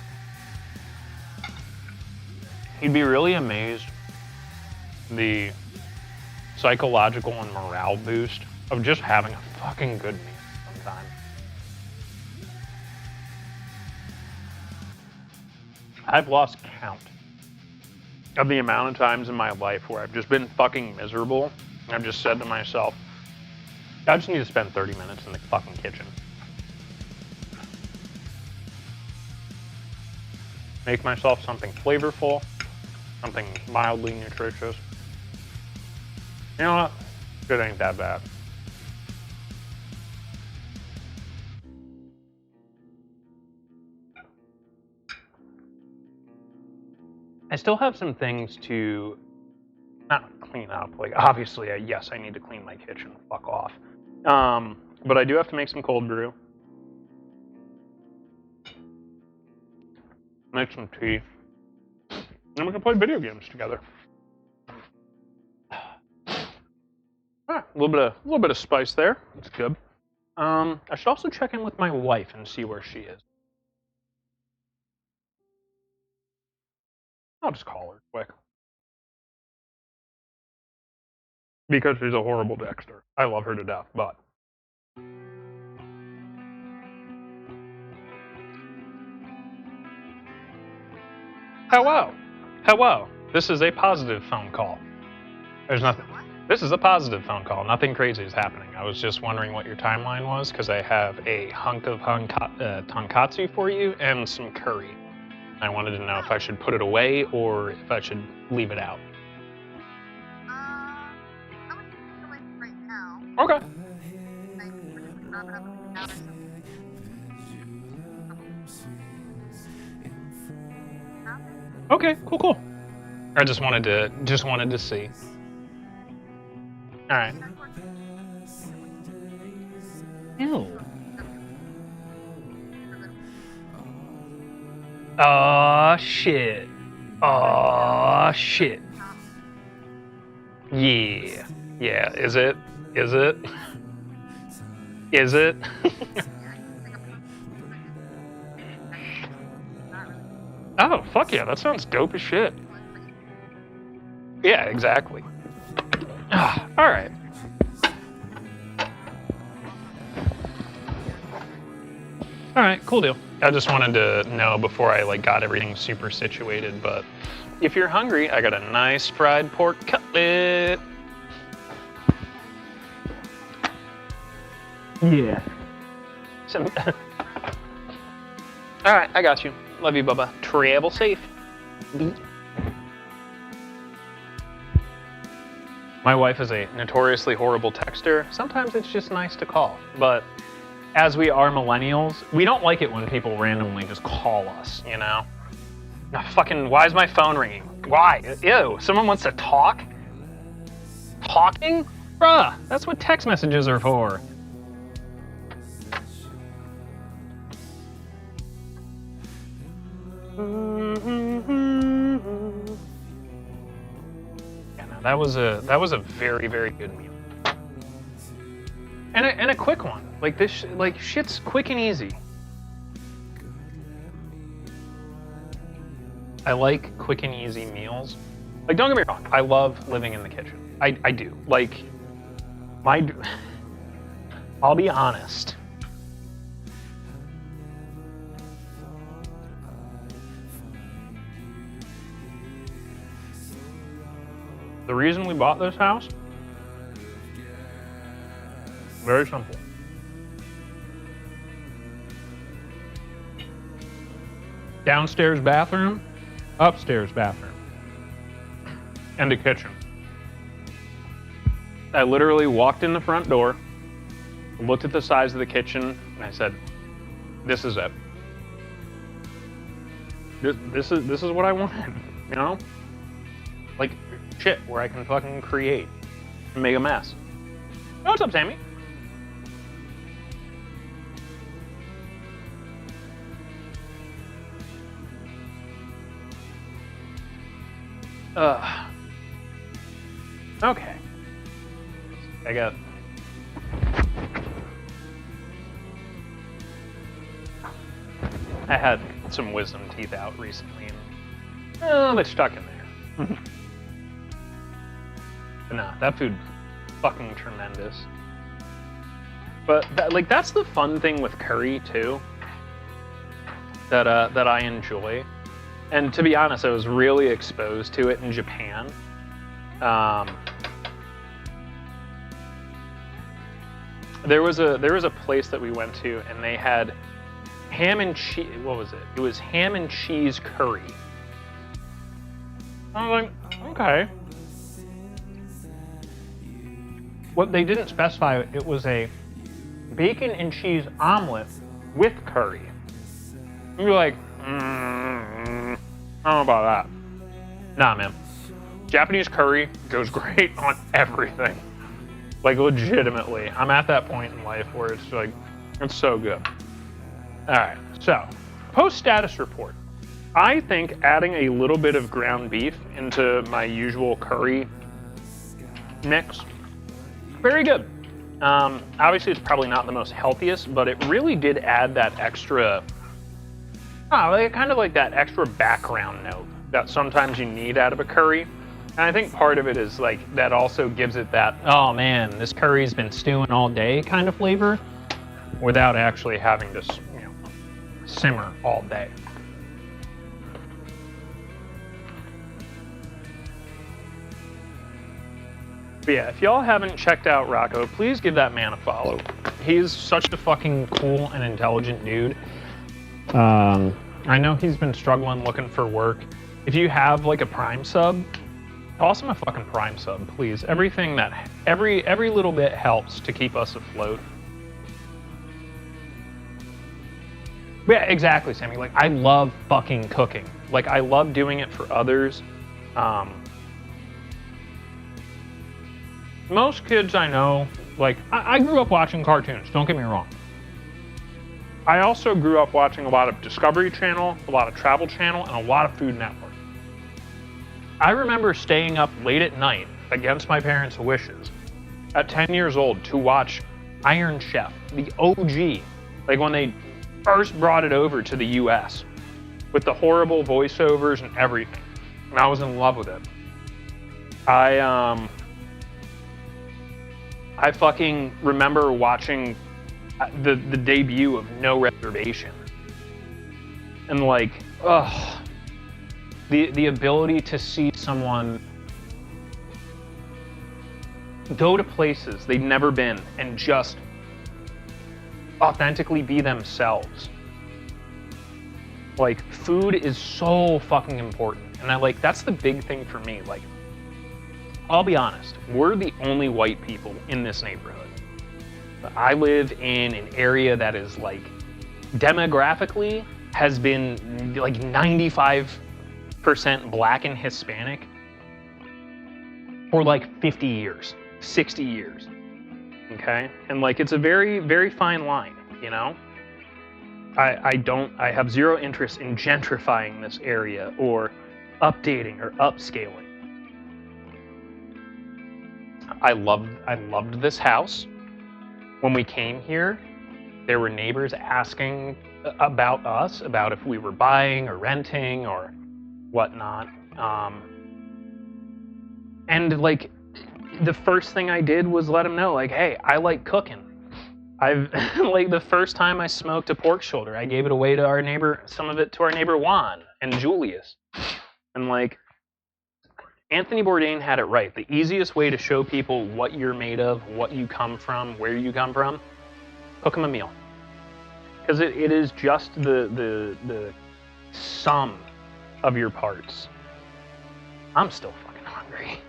you'd be really amazed the psychological and morale boost of just having a fucking good meal sometimes. I've lost count of the amount of times in my life where I've just been fucking miserable. And I've just said to myself, I just need to spend 30 minutes in the fucking kitchen. Make myself something flavorful, something mildly nutritious. You know what? It ain't that bad. I still have some things to not clean up. Like, obviously, yes, I need to clean my kitchen. Fuck off. But I do have to make some cold brew. Make some tea. And we can play video games together. A little bit of spice there. That's good. I should also check in with my wife and see where she is. I'll just call her quick. Because she's a horrible Dexter. I love her to death, but... Hello. Hello. This is a positive phone call. There's nothing... This is a positive phone call. Nothing crazy is happening. I was just wondering what your timeline was, because I have a hunk of tonkatsu for you and some curry. I wanted to know if I should put it away or if I should leave it out. I would put it away right now. Okay. Like, wrap it up and out or something. Okay, cool. I just wanted to see. All right. hell? Oh shit. Oh shit. Yeah. Yeah, is it? Is it? Is it? Oh, fuck yeah, that sounds dope as shit. Yeah, exactly. Alright. Alright, cool deal. I just wanted to know before I like got everything super situated, but if you're hungry, I got a nice fried pork cutlet. Yeah. Alright, I got you. Love you, Bubba. Travel safe. My wife is a notoriously horrible texter. Sometimes it's just nice to call, but as we are millennials, we don't like it when people randomly just call us, you know? Now, fucking, why is my phone ringing? Why? Ew, someone wants to talk? Talking? Bruh, that's what text messages are for. Yeah, no, that was a very, very good meal. And a quick one. Like this, like shit's quick and easy. I like quick and easy meals. Like, don't get me wrong, I love living in the kitchen. I do. Like, I'll be honest. The reason we bought this house, very simple. Downstairs bathroom, upstairs bathroom, and a kitchen. I literally walked in the front door, looked at the size of the kitchen, and I said, "This is it. This is what I wanted." You know, like shit where I can fucking create and make a mess. Oh, what's up, Sammy? Okay. I had some wisdom teeth out recently, and they're stuck in there. But nah, that food, fucking tremendous. But that's the fun thing with curry too. That I enjoy. And to be honest, I was really exposed to it in Japan. There was a place that we went to, and they had ham and cheese. What was it? It was ham and cheese curry. I was like, okay. What they didn't specify, it was a bacon and cheese omelet with curry. And you're like, I don't know about that. Nah, man. Japanese curry goes great on everything. Like, legitimately. I'm at that point in life where it's like, it's so good. Alright, so, post-status report. I think adding a little bit of ground beef into my usual curry mix, very good. Obviously, it's probably not the most healthiest, but it really did add that extra, kind of like that extra background note that sometimes you need out of a curry. And I think part of it is like that also gives it that, oh man, this curry's been stewing all day kind of flavor without actually having to, simmer all day. But yeah, if y'all haven't checked out Rocco, please give that man a follow. He's such a fucking cool and intelligent dude. I know he's been struggling looking for work. If you have like a Prime sub, toss him a fucking Prime sub, please. Everything that, every little bit helps to keep us afloat. Yeah, exactly, Sammy. Like, I love fucking cooking. Like, I love doing it for others. Most kids I know Like, I grew up watching cartoons, don't get me wrong. I also grew up watching a lot of Discovery Channel, a lot of Travel Channel, and a lot of Food Network. I remember staying up late at night, against my parents' wishes, at 10 years old to watch Iron Chef, the OG, like when they first brought it over to the US, with the horrible voiceovers and everything. And I was in love with it. I fucking remember watching the debut of No Reservation. And like, ugh. The ability to see someone go to places they've never been and just authentically be themselves. Like, food is so fucking important. And that's the big thing for me. Like, I'll be honest, we're the only white people in this neighborhood. I live in an area that is like, demographically has been like 95% black and Hispanic for like 50 years, 60 years, okay? And like, it's a very, very fine line, you know? I have zero interest in gentrifying this area or updating or upscaling. I loved this house. When we came here, there were neighbors asking about us, about if we were buying or renting or whatnot. And like, the first thing I did was let them know, like, hey, I like cooking. Like, the first time I smoked a pork shoulder, I gave it away to our neighbor, some of it to our neighbor Juan and Julius. And like, Anthony Bourdain had it right. The easiest way to show people what you're made of, what you come from, where you come from, cook them a meal. Because it is just the sum of your parts. I'm still fucking hungry.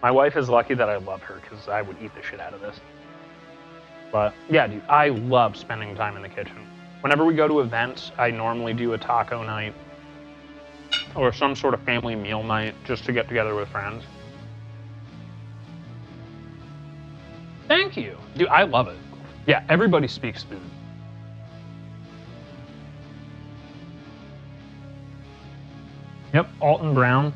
My wife is lucky that I love her, because I would eat the shit out of this. But yeah, dude, I love spending time in the kitchen. Whenever we go to events, I normally do a taco night or some sort of family meal night just to get together with friends. Thank you. Dude, I love it. Yeah, everybody speaks food. Yep, Alton Brown.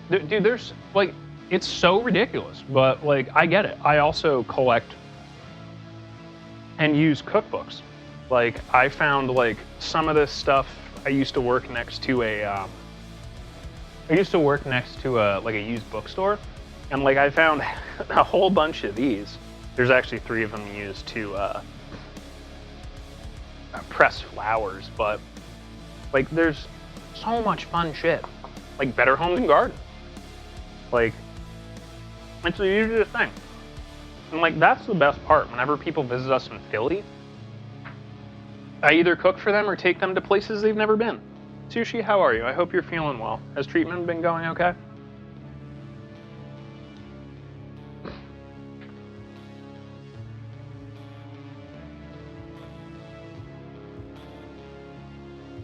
Dude, there's, like, it's so ridiculous, but, like, I get it. I also collect and use cookbooks. Like, I found, like, some of this stuff. I used to work next to a like a used bookstore, and like, I found a whole bunch of these. There's actually 3 of them used to press flowers, but like, there's so much fun shit. Like Better Homes and Gardens. Like, it's the easiest thing. And like, that's the best part. Whenever people visit us in Philly, I either cook for them or take them to places they've never been. Sushi, how are you? I hope you're feeling well. Has treatment been going okay?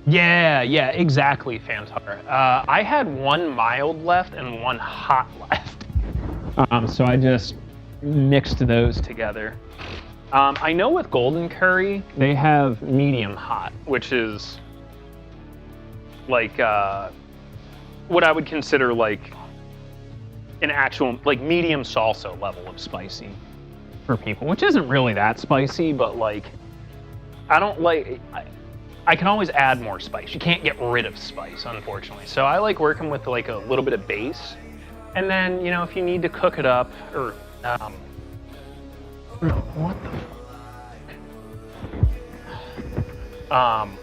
Yeah, exactly, Fantar. I had 1 mild left and 1 hot left. So I just mixed those together. I know with Golden Curry, they have medium hot, which is like what I would consider like an actual like medium salsa level of spicy for people, which isn't really that spicy, but like, I don't like, I can always add more spice. You can't get rid of spice, unfortunately. So I like working with like a little bit of base, and then, you know, if you need to cook it up, or what the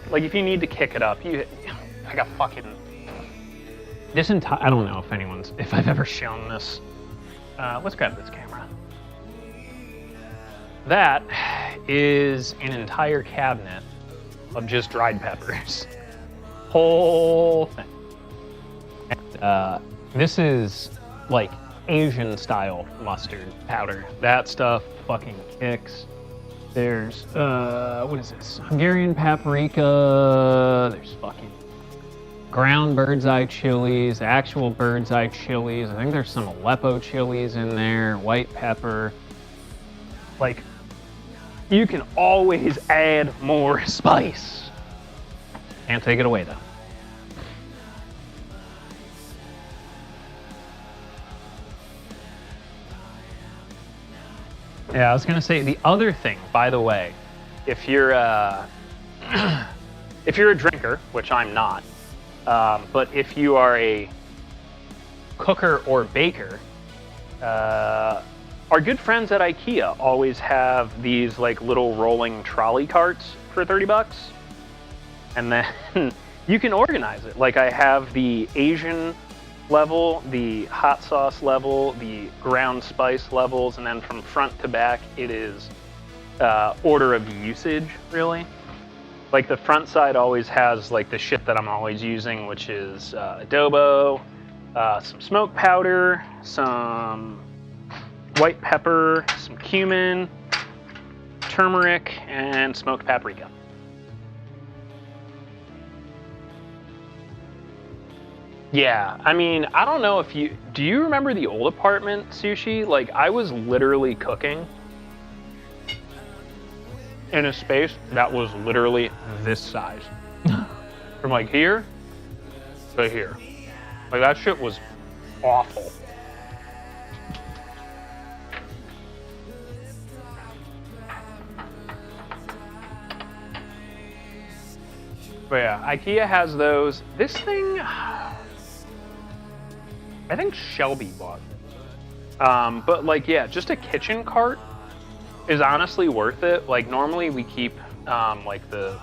like, if you need to kick it up, I got fucking this entire, I don't know if I've ever shown this. Let's grab this camera. That is an entire cabinet of just dried peppers. Whole thing. And this is like Asian style mustard powder. That stuff fucking kicks. There's what is this? Hungarian paprika. There's fucking ground bird's eye chilies, actual bird's eye chilies. I think there's some Aleppo chilies in there, white pepper. Like, you can always add more spice. Can't take it away though. Yeah, I was gonna say the other thing, by the way, if you're if you're a drinker, which I'm not, but if you are a cooker or baker, our good friends at IKEA always have these like little rolling trolley carts for $30, and then you can organize it. Like I have the Asian level, the hot sauce level, the ground spice levels, and then from front to back it is order of usage, really. Like the front side always has like the shit that I'm always using, which is adobo, some smoke powder, some white pepper, some cumin, turmeric, and smoked paprika. Yeah, I mean, I don't know if do you remember the old apartment, Sushi? Like, I was literally cooking in a space that was literally this size. From like here to here. Like, that shit was awful. But yeah, IKEA has those. This thing, I think Shelby bought. But like, yeah, just a kitchen cart is honestly worth it. Like normally we keep like the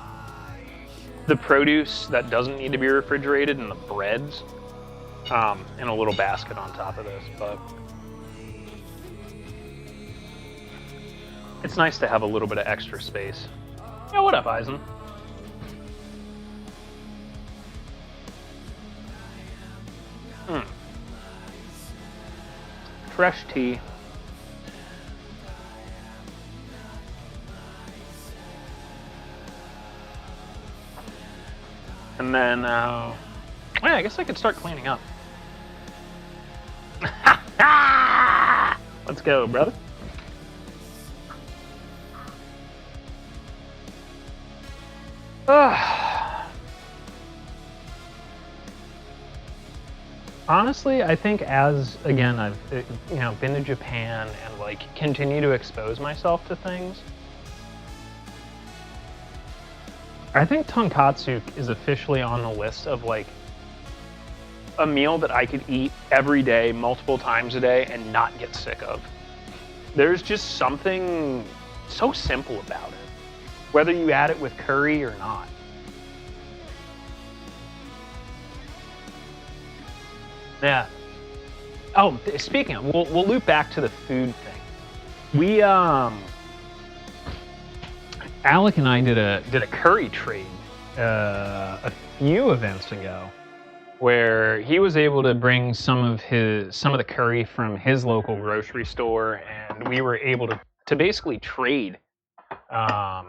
produce that doesn't need to be refrigerated and the breads in a little basket on top of this. But it's nice to have a little bit of extra space. Yeah, what up, Eisen? Fresh tea. And then, yeah, I guess I could start cleaning up. Let's go, brother. Honestly, I think as, again, I've been to Japan and like continue to expose myself to things, I think tonkatsu is officially on the list of like a meal that I could eat every day, multiple times a day, and not get sick of. There's just something so simple about it, whether you add it with curry or not. Yeah. Oh, speaking of, we'll loop back to the food thing. We Alec and I did a curry trade a few events ago, where he was able to bring some of the curry from his local grocery store, and we were able to basically trade our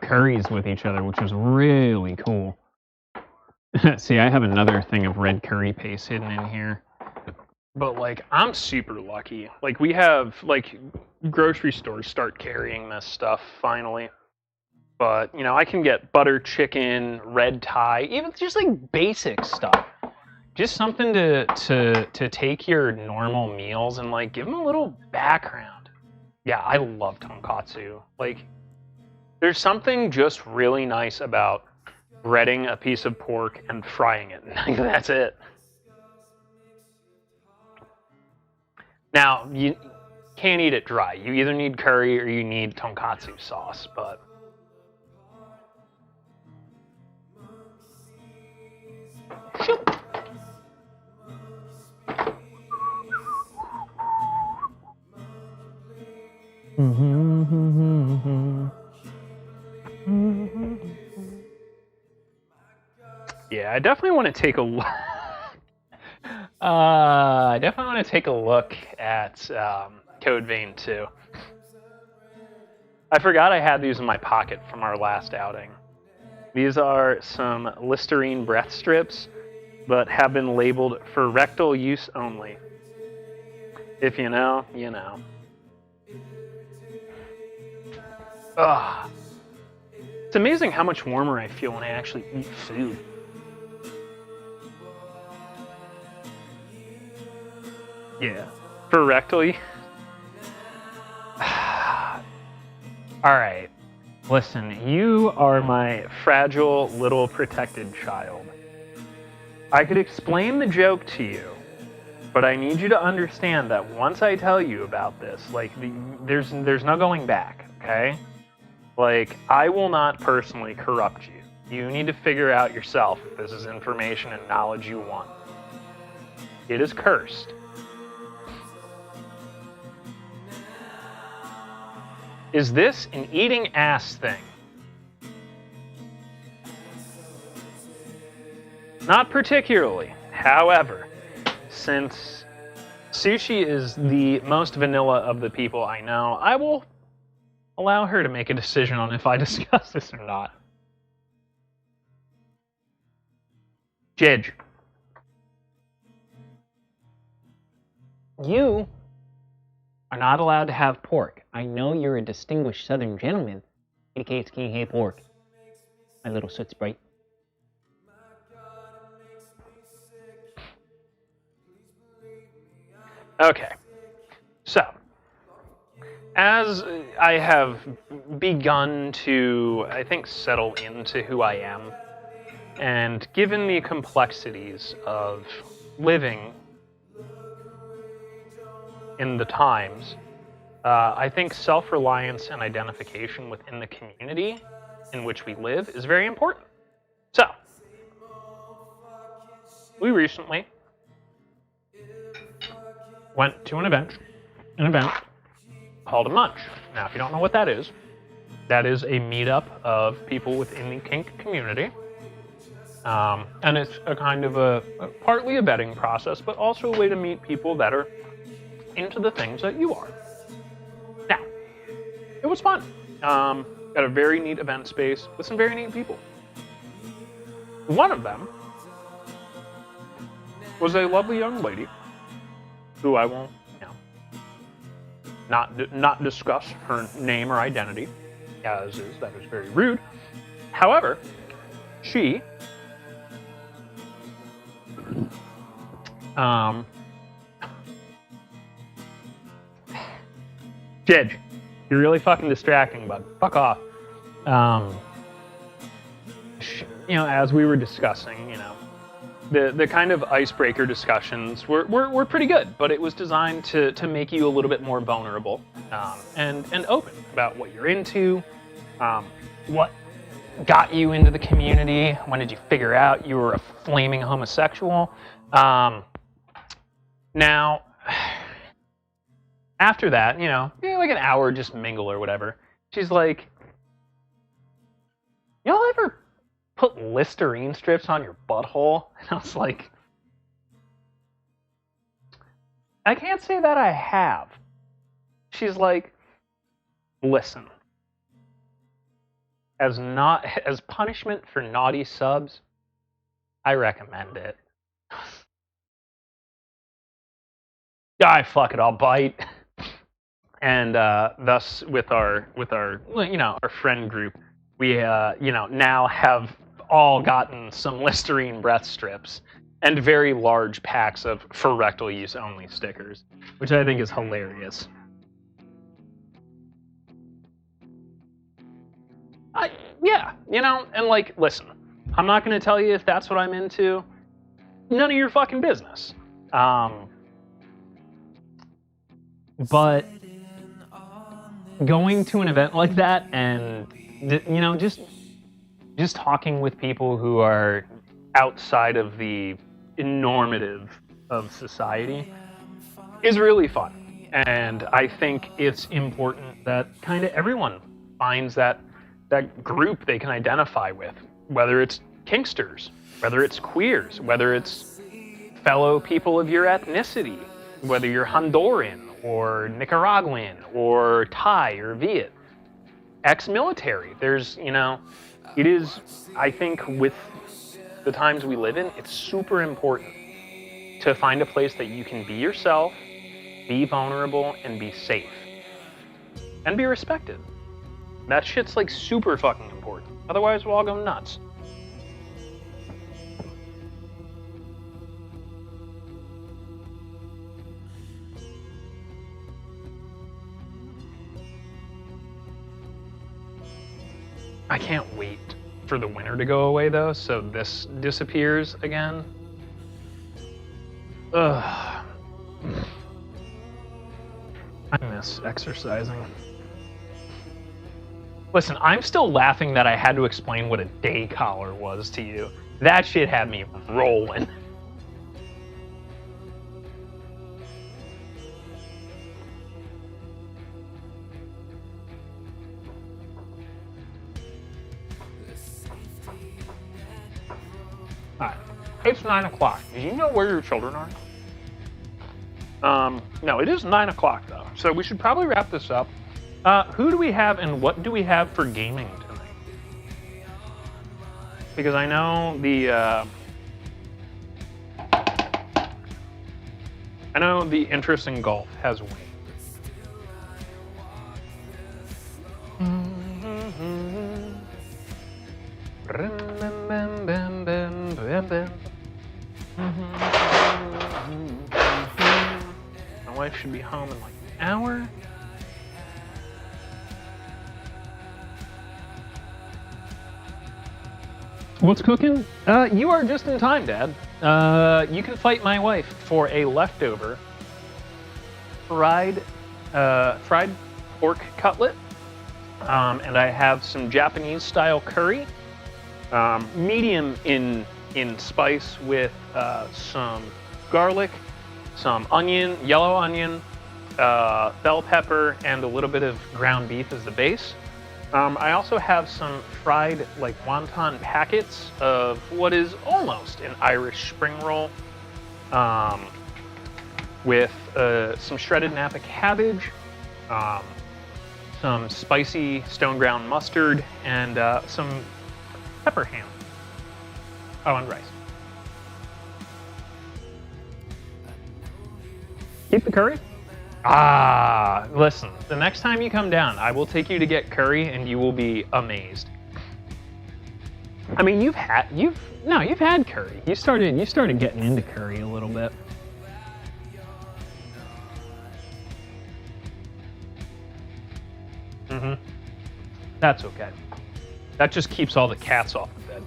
curries with each other, which was really cool. See, I have another thing of red curry paste hidden in here. But, like, I'm super lucky. Like, we have, like, grocery stores start carrying this stuff, finally. But, I can get butter chicken, red Thai, even just, like, basic stuff. Just something to take your normal meals and, like, give them a little background. Yeah, I love tonkatsu. Like, there's something just really nice about breading a piece of pork and frying it. That's it. Now, you can't eat it dry. You either need curry or you need tonkatsu sauce, but shoot. Yeah, I definitely want to take a look. I definitely want to take a look at Code Vein 2. I forgot I had these in my pocket from our last outing. These are some Listerine breath strips, but have been labeled for rectal use only. If you know, you know. Ugh. It's amazing how much warmer I feel when I actually eat food. Yeah. For rectally. Alright. Listen, you are my fragile little protected child. I could explain the joke to you, but I need you to understand that once I tell you about this, like, there's no going back, okay? Like, I will not personally corrupt you. You need to figure out yourself if this is information and knowledge you want. It is cursed. Is this an eating ass thing? Not particularly. However, since Sushi is the most vanilla of the people I know, I will allow her to make a decision on if I discuss this or not. Jidge. You are not allowed to have pork. I know you're a distinguished Southern gentleman. In case can't have pork. My little soot sprite. Okay. So, as I have begun to, I think, settle into who I am, and given the complexities of living in the times, I think self-reliance and identification within the community in which we live is very important. So, we recently went to an event called a Munch. Now, if you don't know what that is a meetup of people within the kink community. And it's a kind of partly a vetting process, but also a way to meet people that are into the things that you are. Now, it was fun. Got a very neat event space with some very neat people. One of them was a lovely young lady who I won't, not discuss her name or identity, that is very rude. However, she Jidge, you're really fucking distracting, bud. Fuck off. As we were discussing, the kind of icebreaker discussions were pretty good, but it was designed to make you a little bit more vulnerable and open about what you're into, what got you into the community, when did you figure out you were a flaming homosexual. Now, after that, like an hour just mingle or whatever, she's like, y'all ever put Listerine strips on your butthole? And I was like, I can't say that I have. She's like, listen, as punishment for naughty subs, I recommend it. I fuck it, I'll bite. And thus, with our our friend group, we now have all gotten some Listerine breath strips and very large packs of for rectal use only stickers, which I think is hilarious. And like, listen, I'm not going to tell you if that's what I'm into. None of your fucking business. But going to an event like that and, just talking with people who are outside of the normative of society is really fun. And I think it's important that kind of everyone finds that group they can identify with, whether it's kinksters, whether it's queers, whether it's fellow people of your ethnicity, whether you're Honduran or Nicaraguan or Thai or Viet, ex-military. There's, it is, I think, with the times we live in, it's super important to find a place that you can be yourself, be vulnerable, and be safe. And be respected. That shit's like super fucking important. Otherwise, we'll all go nuts. I can't wait for the winter to go away though, so this disappears again. Ugh. I miss exercising. Listen, I'm still laughing that I had to explain what a day collar was to you. That shit had me rolling. Alright, it's 9 o'clock. Do you know where your children are? No, it is 9 o'clock though, so we should probably wrap this up. Who do we have and what do we have for gaming tonight? Because I know the interest in golf has waned. My wife should be home in like an hour. What's cooking? You are just in time, Dad. You can fight my wife for a leftover fried pork cutlet, and I have some Japanese-style curry, medium in spice with some garlic, some onion, yellow onion, bell pepper, and a little bit of ground beef as the base. I also have some fried like wonton packets of what is almost an Irish spring roll, with some shredded Napa cabbage, some spicy stone ground mustard, and some pepper ham. Oh, and rice. Keep the curry? Ah, listen, the next time you come down, I will take you to get curry and you will be amazed. I mean, you've had curry. You started getting into curry a little bit. Mm-hmm. That's okay. That just keeps all the cats off the bed.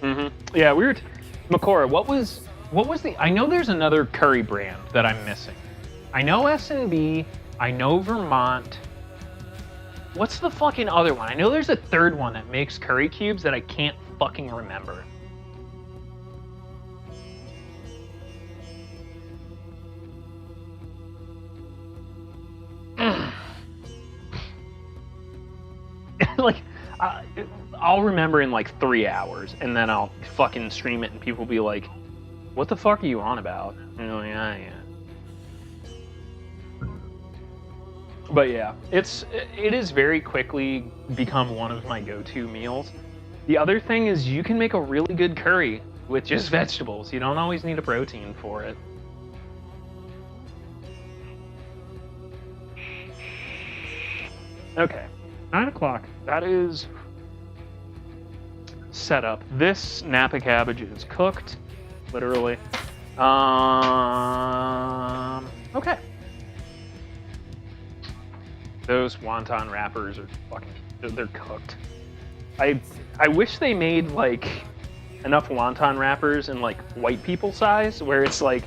Mm-hmm. Yeah, we were. Makora, what was the? I know there's another curry brand that I'm missing. I know S&B. I know Vermont. What's the fucking other one? I know there's a third one that makes curry cubes that I can't fucking remember. Like, I'll remember in like 3 hours, and then I'll fucking stream it, and people will be like, "What the fuck are you on about?" And you're like, yeah. But yeah, it is very quickly become one of my go-to meals. The other thing is you can make a really good curry with just vegetables. You don't always need a protein for it. Okay, 9 o'clock. That is set up. This Napa cabbage is cooked, literally. Okay. Those wonton wrappers are they're cooked. I wish they made like enough wonton wrappers in like white people size, where it's like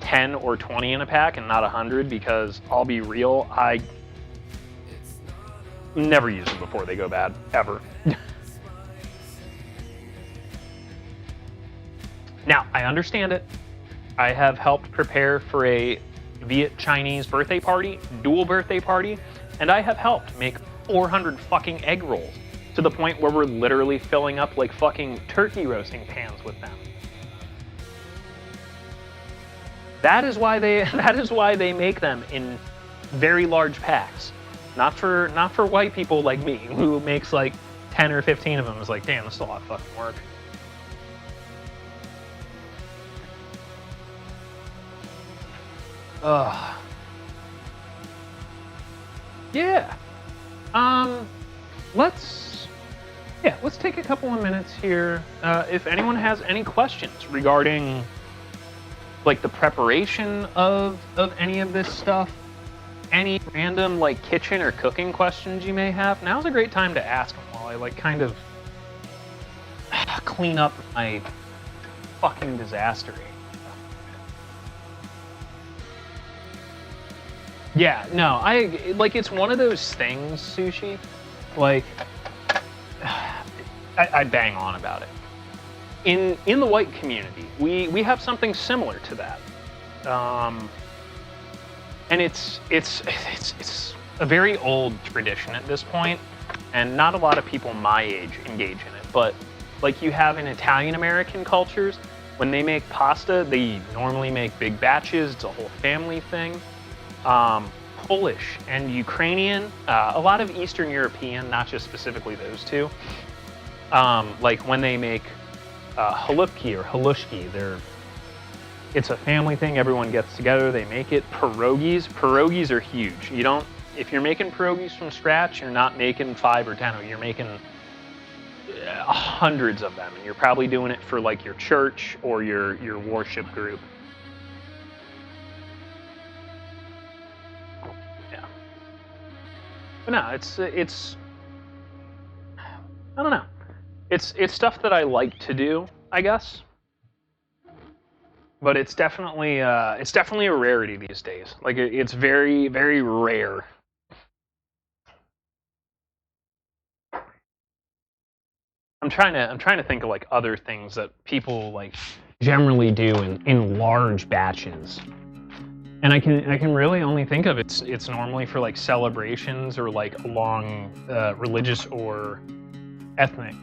10 or 20 in a pack and not 100, because I'll be real, I never use them before they go bad, ever. Now, I understand it. I have helped prepare for a Viet Chinese birthday party, dual birthday party, and I have helped make 400 fucking egg rolls, to the point where we're literally filling up like fucking turkey roasting pans with them. That is why they make them in very large packs. Not for white people like me, who makes like 10 or 15 of them. Is like, damn, this is a lot of fucking work. Yeah. Let's take a couple of minutes here. If anyone has any questions regarding like the preparation of any of this stuff, any random like kitchen or cooking questions you may have, now's a great time to ask them while I like kind of clean up my fucking disaster. Yeah, no, I like it's one of those things, Sushi. Like, I bang on about it. In the white community, we have something similar to that, and it's a very old tradition at this point, and not a lot of people my age engage in it. But like you have in Italian American cultures, when they make pasta, they normally make big batches. It's a whole family thing. Polish and Ukrainian, a lot of Eastern European, not just specifically those two. Like when they make halupki or halushki, it's a family thing. Everyone gets together, they make it. Pierogies are huge. If you're making pierogies from scratch, you're not making 5 or 10, you're making hundreds of them, and you're probably doing it for like your church or your worship group. But no, it's I don't know. It's stuff that I like to do, I guess. But it's definitely a rarity these days. Like it's very, very rare. I'm trying to think of like other things that people like generally do in large batches. And I can really only think of it's normally for like celebrations or like along religious or ethnic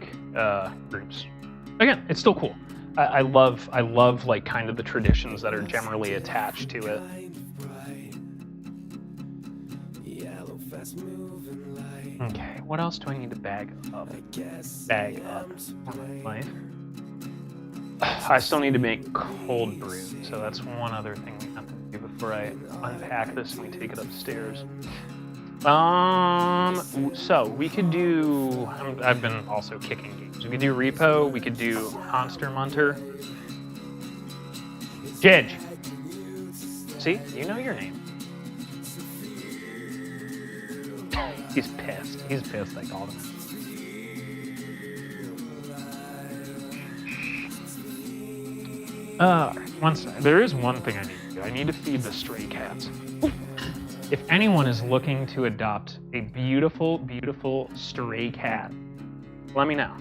groups. Again, it's still cool. I love like kind of the traditions that are generally attached to it. Okay, what else do I need to bag up for my life? I still need to make cold brew, so that's one other thing we have to do before I unpack this and we take it upstairs. So we could do. I've been also kicking games. We could do Repo. We could do Monster Munter. Jedge. See, you know your name. He's pissed. He's pissed. I called him. One second. There is one thing I need to do. I need to feed the stray cats. If anyone is looking to adopt a beautiful, beautiful stray cat, let me know.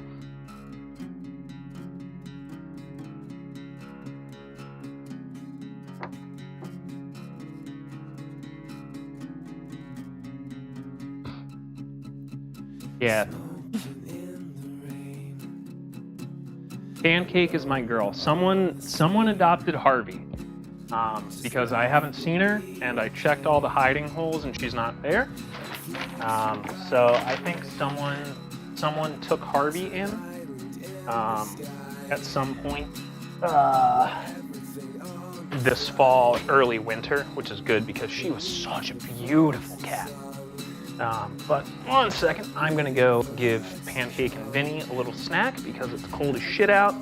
Yeah. Pancake is my girl. Someone adopted Harvey. Because I haven't seen her, and I checked all the hiding holes, and she's not there. So I think someone took Harvey in at some point this fall, early winter, which is good because she was such a beautiful cat. But one second, I'm gonna go give Pancake and Vinny a little snack because it's cold as shit out.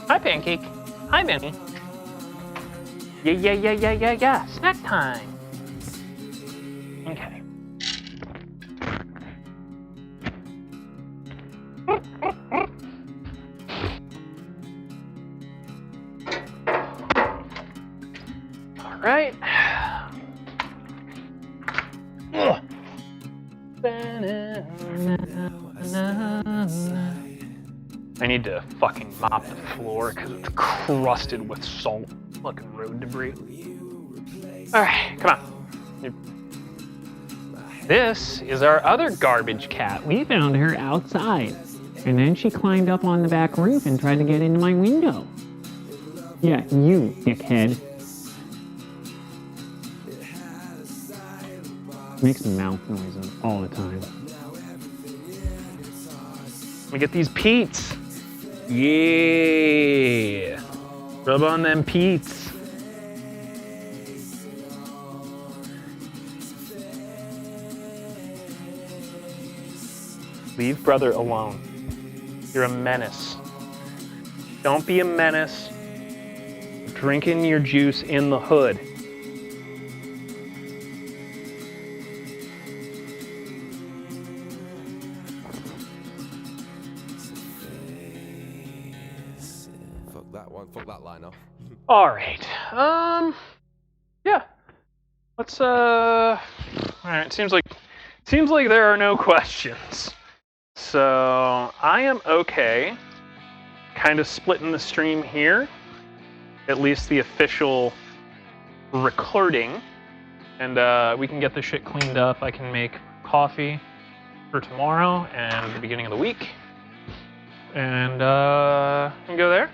Hi, Pancake. Hi, Benny. Yeah. Snack time. Okay. All right. I need to fucking mop the floor because it's crusted with salt, fucking road debris. All right, come on. This is our other garbage cat. We found her outside, and then she climbed up on the back roof and tried to get into my window. Yeah, you dickhead. Makes mouth noises all the time. Let me get these Pete's. Yeah. Rub on them Pete's. Leave brother alone. You're a menace. Don't be a menace. Drinking your juice in the hood. Fuck that one. Fuck that line off. All right. Yeah. Let's all right, seems like there are no questions. So, I am okay kind of splitting the stream here. At least the official recording. And we can get this shit cleaned up. I can make coffee for tomorrow and the beginning of the week. And go there.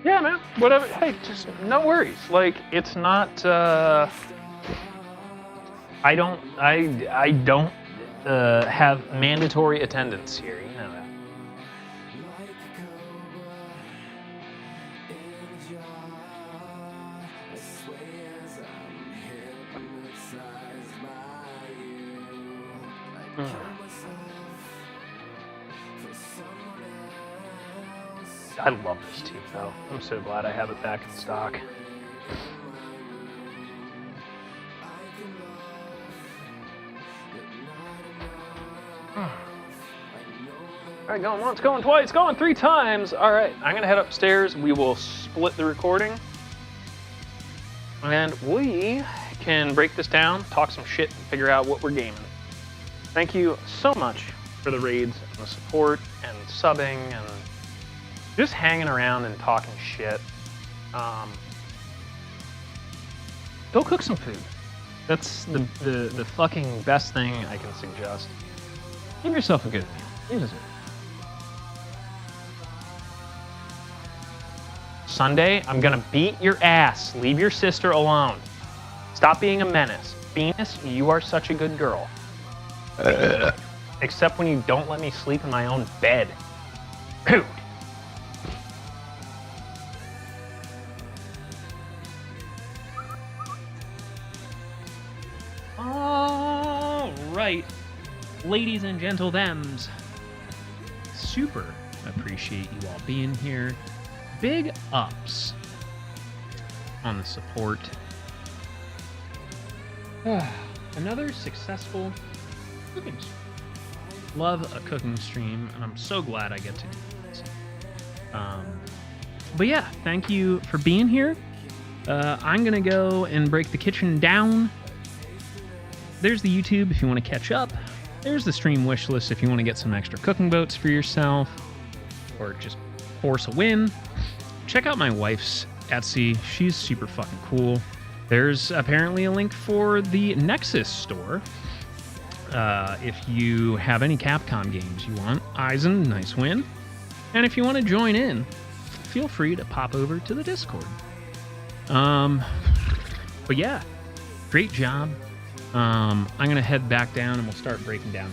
Yeah, man. Whatever. Hey, just no worries. Like, it's not. I don't have mandatory attendance here. You know that. I love this team, though. I'm so glad I have it back in stock. All right, going once, going twice, going 3 times. All right, I'm gonna head upstairs. We will split the recording, and we can break this down, talk some shit, and figure out what we're gaming. Thank you so much for the raids and the support and subbing and just hanging around and talking shit. Go cook some food. That's the fucking best thing I can suggest. Give yourself a good meal. You deserve it. Sunday, I'm gonna beat your ass. Leave your sister alone. Stop being a menace. Venus, you are such a good girl. Except when you don't let me sleep in my own bed. Rude. All right, ladies and gentlethems, super appreciate you all being here. Big ups on the support. Another successful cooking stream. Love a cooking stream, and I'm so glad I get to do this. But yeah, thank you for being here. I'm gonna go and break the kitchen down. There's the YouTube if you want to catch up. There's the stream wish list if you want to get some extra cooking boats for yourself, or just force a win. Check out my wife's Etsy. She's super fucking cool. There's apparently a link for the Nexus store. If you have any Capcom games you want, Eisen, nice win. And if you want to join in, feel free to pop over to the Discord. But yeah, great job. I'm gonna head back down and we'll start breaking down.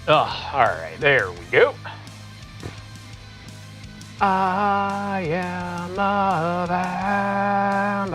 Oh, all right, there we go. I am a vampire.